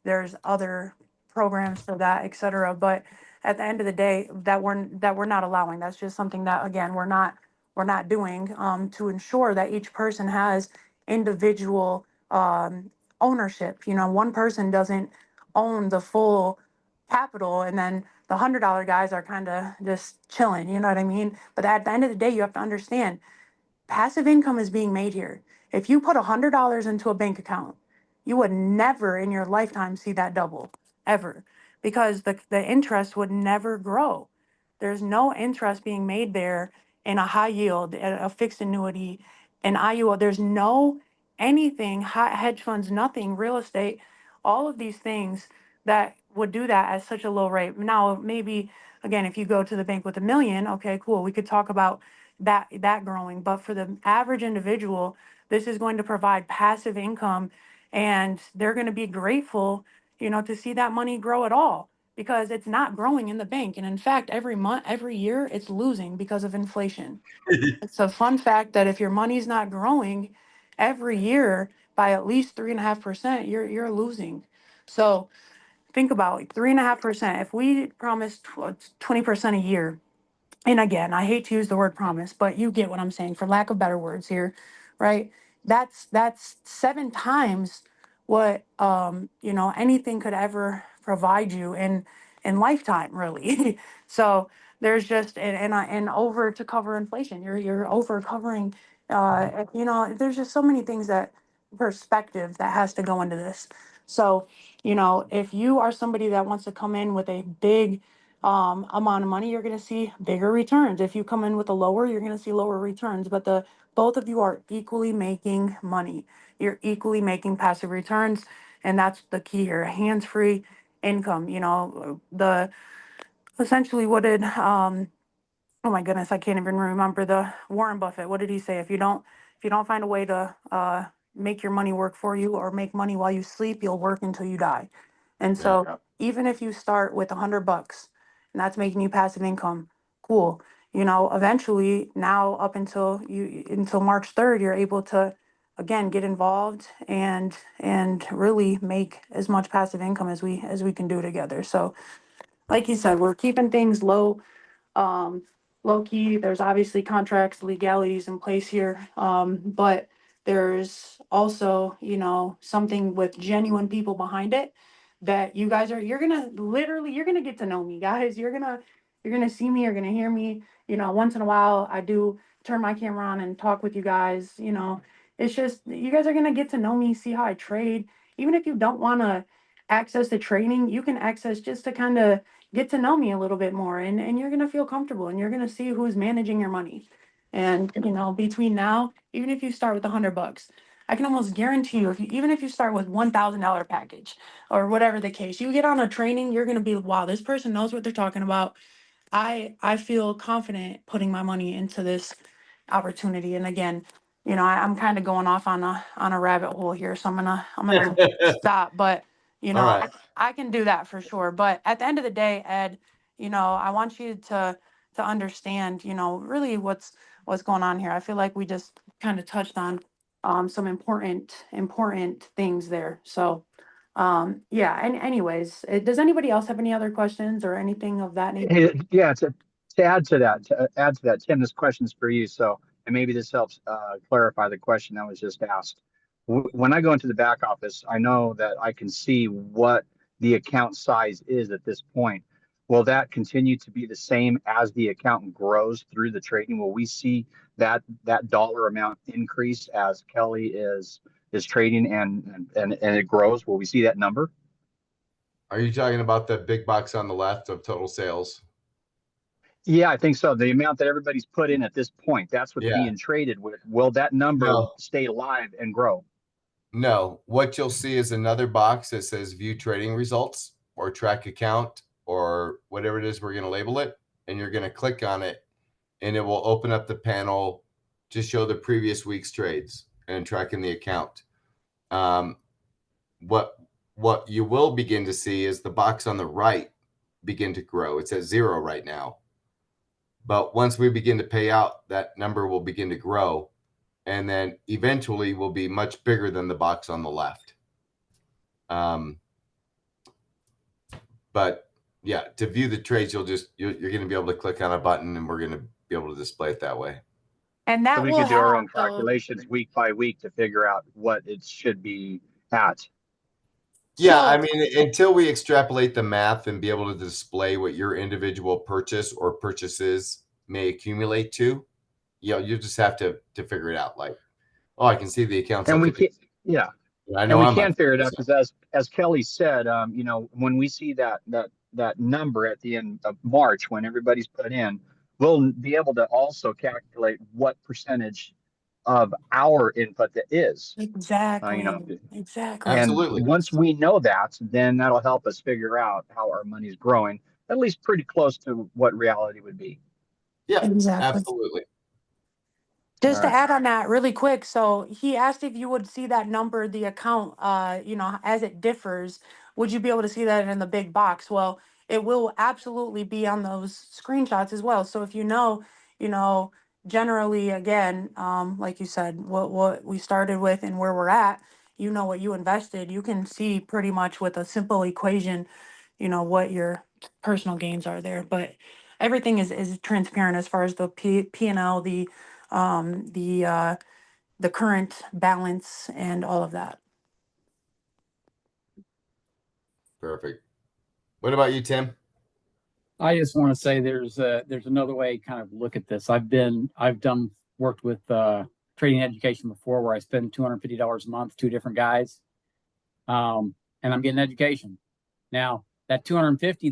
There's other programs for that, et cetera. But at the end of the day, that we're not allowing. That's just something that, again, we're not doing, to ensure that each person has individual ownership. One person doesn't own the full capital, and then the $100 guys are kind of just chilling, you know what I mean? But at the end of the day, you have to understand passive income is being made here. If you put $100 into a bank account, you would never in your lifetime see that double, ever, because the interest would never grow. There's no interest being made there in a high yield, a fixed annuity, an IUL. There's no anything, hedge funds, nothing, real estate, all of these things that would do that at such a low rate. Now, maybe again, if you go to the bank with 1 million, okay, cool. We could talk about that growing. But for the average individual, this is going to provide passive income, and they're going to be grateful, to see that money grow at all, because it's not growing in the bank. And in fact, every month, every year, it's losing because of inflation. It's a fun fact that if your money's not growing every year by at least 3.5%, you're losing. So think about it, 3.5%. If we promise 20% a year, and again, I hate to use the word promise, but you get what I'm saying, for lack of better words here, right? That's 7 times what anything could ever provide you in lifetime, really. So there's just and over to cover inflation. You're over covering there's just so many things that perspective that has to go into this. So, if you are somebody that wants to come in with a big amount of money, you're going to see bigger returns. If you come in with a lower, you're going to see lower returns. But the both of you are equally making money. You're equally making passive returns, and that's the key here. Hands-free income. The essentially what did oh my goodness, I can't even remember the Warren Buffett. What did he say? If you don't find a way to make your money work for you or make money while you sleep, you'll work until you die. And Yeah. so even if you start with $100 and that's making you passive income, cool. Eventually now up until March 3rd, you're able to again get involved and really make as much passive income as we can do together. So like you said, we're keeping things um, low key. There's obviously contracts, legalities in place here. But there's also, something with genuine people behind it that you're gonna get to know me, guys. You're gonna see me, you're gonna hear me. Once in a while I do turn my camera on and talk with you guys. It's just you guys are gonna get to know me, see how I trade. Even if you don't wanna access the training, you can access just to kind of get to know me a little bit more, and you're going to feel comfortable, and you're going to see who's managing your money. And between now, even if you start with $100, I can almost guarantee you, even if you start with $1,000 package or whatever the case, you get on a training, you're going to be, wow, this person knows what they're talking about. I feel confident putting my money into this opportunity. And again, I'm kind of going off on a rabbit hole here, so I'm gonna stop. But All right. I can do that for sure. But at the end of the day, Ed, I want you to understand, really what's going on here. I feel like we just kind of touched on some important things there. So yeah. And anyways, does anybody else have any other questions or anything of that nature? Hey, yeah, to add to that, Tim, this question's for you. So, and maybe this helps clarify the question that was just asked. When I go into the back office, I know that I can see what the account size is at this point. Will that continue to be the same as the account grows through the trading? Will we see that dollar amount increase as Kelly is trading and it grows? Will we see that number? Are you talking about the big box on the left of total sales? Yeah, I think so. The amount that everybody's put in at this point, that's what's Yeah. being traded with. Will that number No. stay alive and grow? No. What you'll see is another box that says view trading results or track account or whatever it is we're going to label it. And you're going to click on it and it will open up the panel to show the previous week's trades and tracking the account. What you will begin to see is the box on the right begin to grow. It's at 0 right now. But once we begin to pay out, that number will begin to grow. And then eventually will be much bigger than the box on the left. But yeah, to view the trades, you're going to be able to click on a button and we're going to be able to display it that way. And So that we will could do our have own calculations week by week to figure out what it should be at. Yeah, I So mean, until we extrapolate the math and be able to display what your individual purchase or purchases may accumulate to, you just have to figure it out. Like, oh, I can see the accounts And up we to can, yeah, I and know we I'm can up. figure it out because as Kelly said, when we see that number at the end of March when everybody's put in, we'll be able to also calculate what percentage of our input that is. You know, exactly. and Absolutely. once we know that, then that'll help us figure out how our money's growing, at least pretty close to what reality would be. Yeah, Exactly. absolutely. All Just to right. add on that really quick, so he asked if you would see that number, the account, as it differs, would you be able to see that in the big box? Well, it will absolutely be on those screenshots as well. So if you know, generally again, like you said, what we started with and where we're at, what you invested, you can see pretty much with a simple equation, what your personal gains are there. But everything is transparent as far as the P&L, the current balance and all of that. Perfect. What about you, Tim? I just want to say there's another way to kind of look at this. Worked with trading education before where I spend $250 a month, two different guys. And I'm getting education. Now that 250,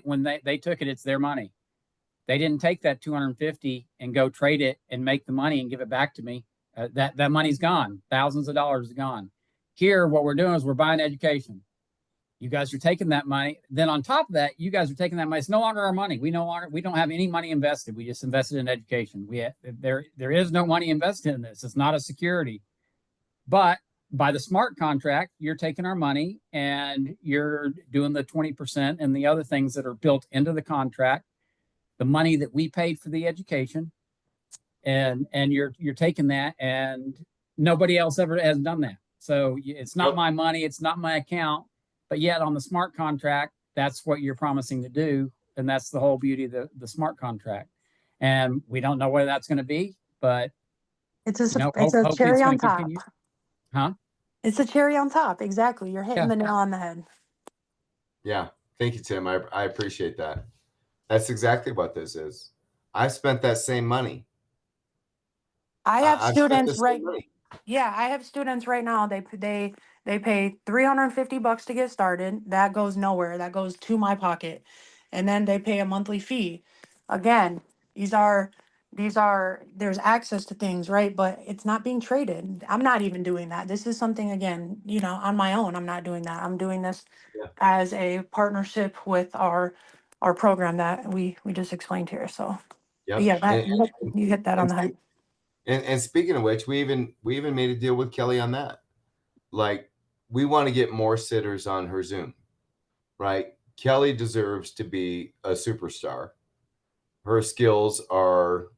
when they took it, it's their money. They didn't take that 250 and go trade it and make the money and give it back to me. That money's gone. Thousands of dollars is gone. Here, what we're doing is we're buying education. You guys are taking that money. Then on top of that, you guys are taking that money. It's no longer our money. We don't have any money invested. We just invested in education. There is no money invested in this. It's not a security. But by the smart contract, you're taking our money and you're doing the 20% and the other things that are built into the contract, the money that we paid for the education, and you're taking that, and nobody else ever has done that. So it's not my money. It's not my account. But yet on the smart contract, that's what you're promising to do. And that's the whole beauty of the smart contract. And we don't know where that's going to be, but It's a hopefully cherry it's on going to top. continue. Huh? It's a cherry on top. Exactly. You're hitting the nail on the head. Yeah. Thank you, Tim. I appreciate that. That's exactly what this is. I spent that same money. I have students money. Yeah, I have students right now. They pay $350 to get started. That goes nowhere. That goes to my pocket. And then they pay a monthly fee. Again, there's access to things, right? But it's not being traded. I'm not even doing that. This is something, again, on my own. I'm not doing that. I'm doing this as a partnership with our program that we just explained here. So yeah, you hit that on the head. And speaking of which, we even made a deal with Kelly on that. Like, we want to get more sitters on her Zoom, right? Kelly deserves to be a superstar. Her skills are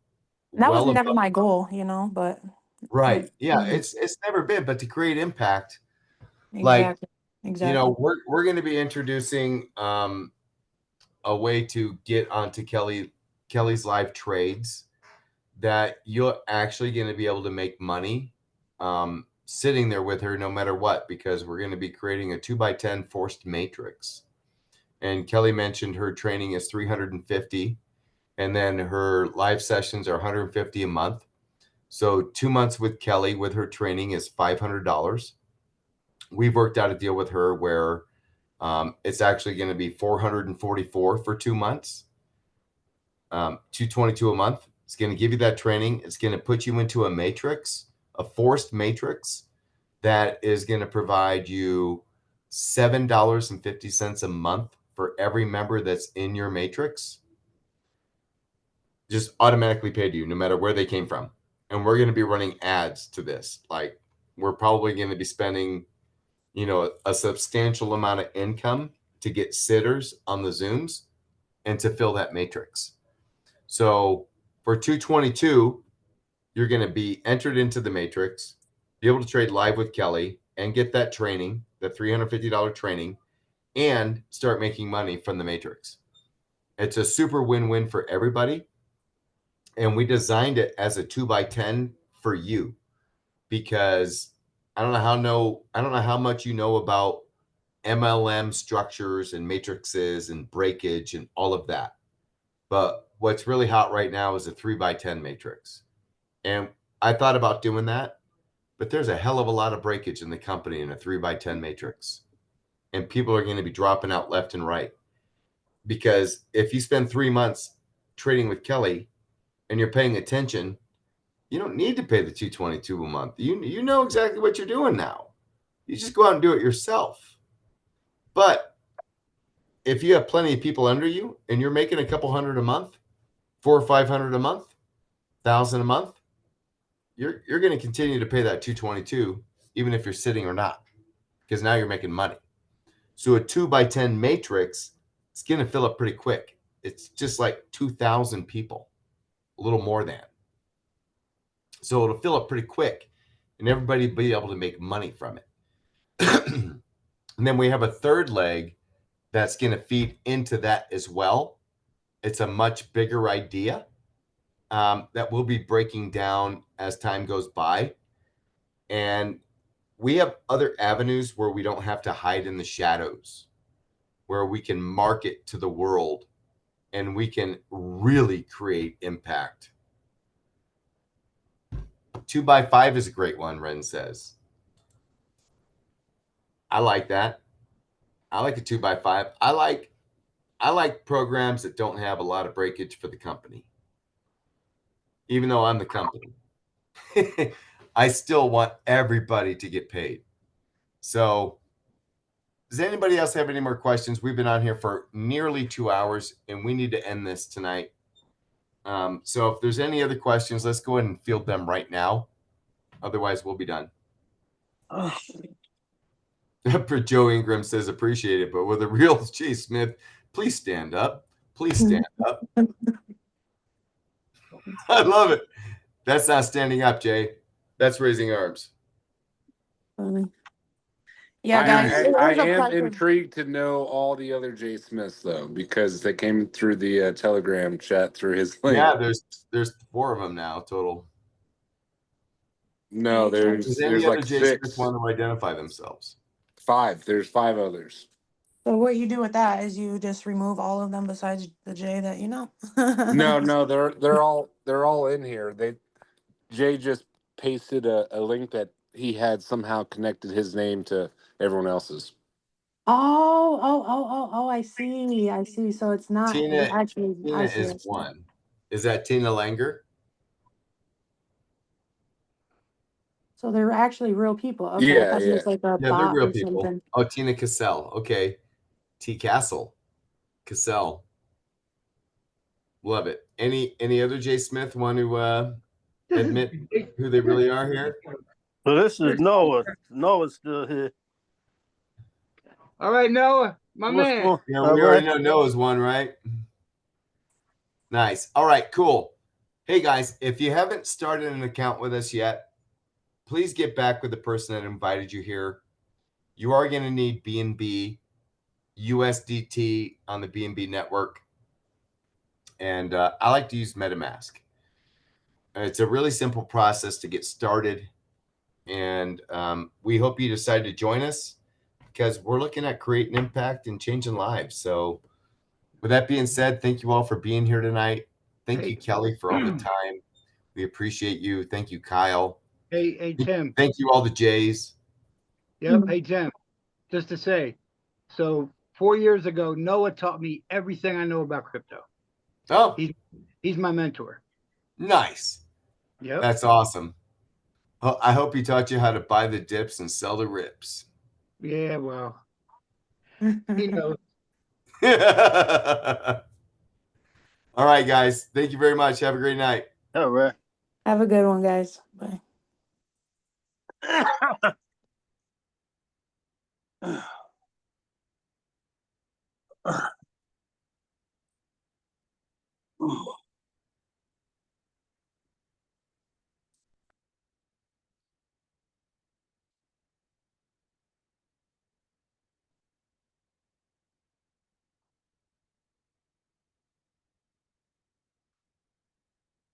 That was well never above. my goal, but Right. Yeah, Mhm. it's never been, but to create impact, like, exactly. we're going to be introducing a way to get onto Kelly's live trades that you're actually going to be able to make money sitting there with her no matter what, because we're going to be creating a 2x10 forced matrix. And Kelly mentioned her training is 350, and then her live sessions are 150 a month. So 2 months with Kelly with her training is $500. We've worked out a deal with her where it's actually going to be 444 for 2 months, 222 a month. It's going to give you that training. It's going to put you into a matrix, a forced matrix that is going to provide you $7.50 a month for every member that's in your matrix. Just automatically paid to you, no matter where they came from. And we're going to be running ads to this. Like, we're probably going to be spending, a substantial amount of income to get sitters on the Zooms and to fill that matrix. So for 222, you're going to be entered into the matrix, be able to trade live with Kelly and get that training, the $350 training, and start making money from the matrix. It's a super win-win for everybody. And we designed it as a 2x10 for you, because I don't know how much you know about MLM structures and matrices and breakage and all of that. But what's really hot right now is a 3x10 matrix. And I thought about doing that, but there's a hell of a lot of breakage in the company in a 3x10 matrix. And people are going to be dropping out left and right. Because if you spend 3 months trading with Kelly and you're paying attention, you don't need to pay the 222 a month. You know exactly what you're doing now. You just go out and do it yourself. But if you have plenty of people under you and you're making a couple hundred a month, 400 or 500 a month, 1,000 a month, you're going to continue to pay that 222 even if you're sitting or not, because now you're making money. So a 2x10 matrix, it's going to fill up pretty quick. It's just like 2,000 people, a little more than. So it'll fill up pretty quick and everybody will be able to make money from it. And then we have a third leg that's going to feed into that as well. It's a much bigger idea that we'll be breaking down as time goes by. And we have other avenues where we don't have to hide in the shadows, where we can market to the world and we can really create impact. 2x5 is a great one, Ren says. I like that. I like a 2x5. I like programs that don't have a lot of breakage for the company. Even though I'm the company, I still want everybody to get paid. So does anybody else have any more questions? We've been on here for nearly 2 hours and we need to end this tonight. So if there's any other questions, let's go ahead and field them right now. Otherwise, we'll be done. Joe Ingram says, appreciate it, but with a real Jay Smith, please stand up. Please stand up. I love it. That's not standing up, Jay. That's raising arms. Funny. Yeah, guys, I it was a am pleasure. intrigued to know all the other Jay Smiths though, because they came through the Telegram chat through his link. Yeah, there's 4 of them now total. No, Does any there's other like Jay 6. Smith want to identify themselves? 5. There's 5 others. So what you do with that is you just remove all of them besides the J that you know. No, they're all in here. Jay just pasted a link that he had somehow connected his name to everyone else's. Oh, I see. I see. So it's not Tina actually, I see. is 1. Is that Tina Langer? So they're actually real people. Okay, I Yeah, thought it yeah. was like a Yeah, they're bot real or people. something. Oh, Tina Cassell. Okay. T Castle. Cassell. Love it. Any other Jay Smith want to admit who they really are here? So this is Noah. Noah's still here. All right, Noah, my What's man. going? Yeah, All we already right. know Noah's one, right? Nice. All right, cool. Hey guys, if you haven't started an account with us yet, please get back with the person that invited you here. You are going to need BNB, USDT on the BNB network. And I like to use MetaMask. It's a really simple process to get started. And we hope you decide to join us because we're looking at creating impact and changing lives. So with that being said, thank you all for being here tonight. Thank you, Kelly, for all the time. We appreciate you. Thank you, Kyle. Hey, Tim. Thank you, all the Jays. Yep. Hey, Tim. Just to say, so 4 years ago, Noah taught me everything I know about crypto. Oh, He's my mentor. nice. Yep. That's awesome. Well, I hope he taught you how to buy the dips and sell the rips. Yeah, well, he knows. All right, guys. Thank you very much. Have a great night. All right. Have a good one, guys. Bye. Oh.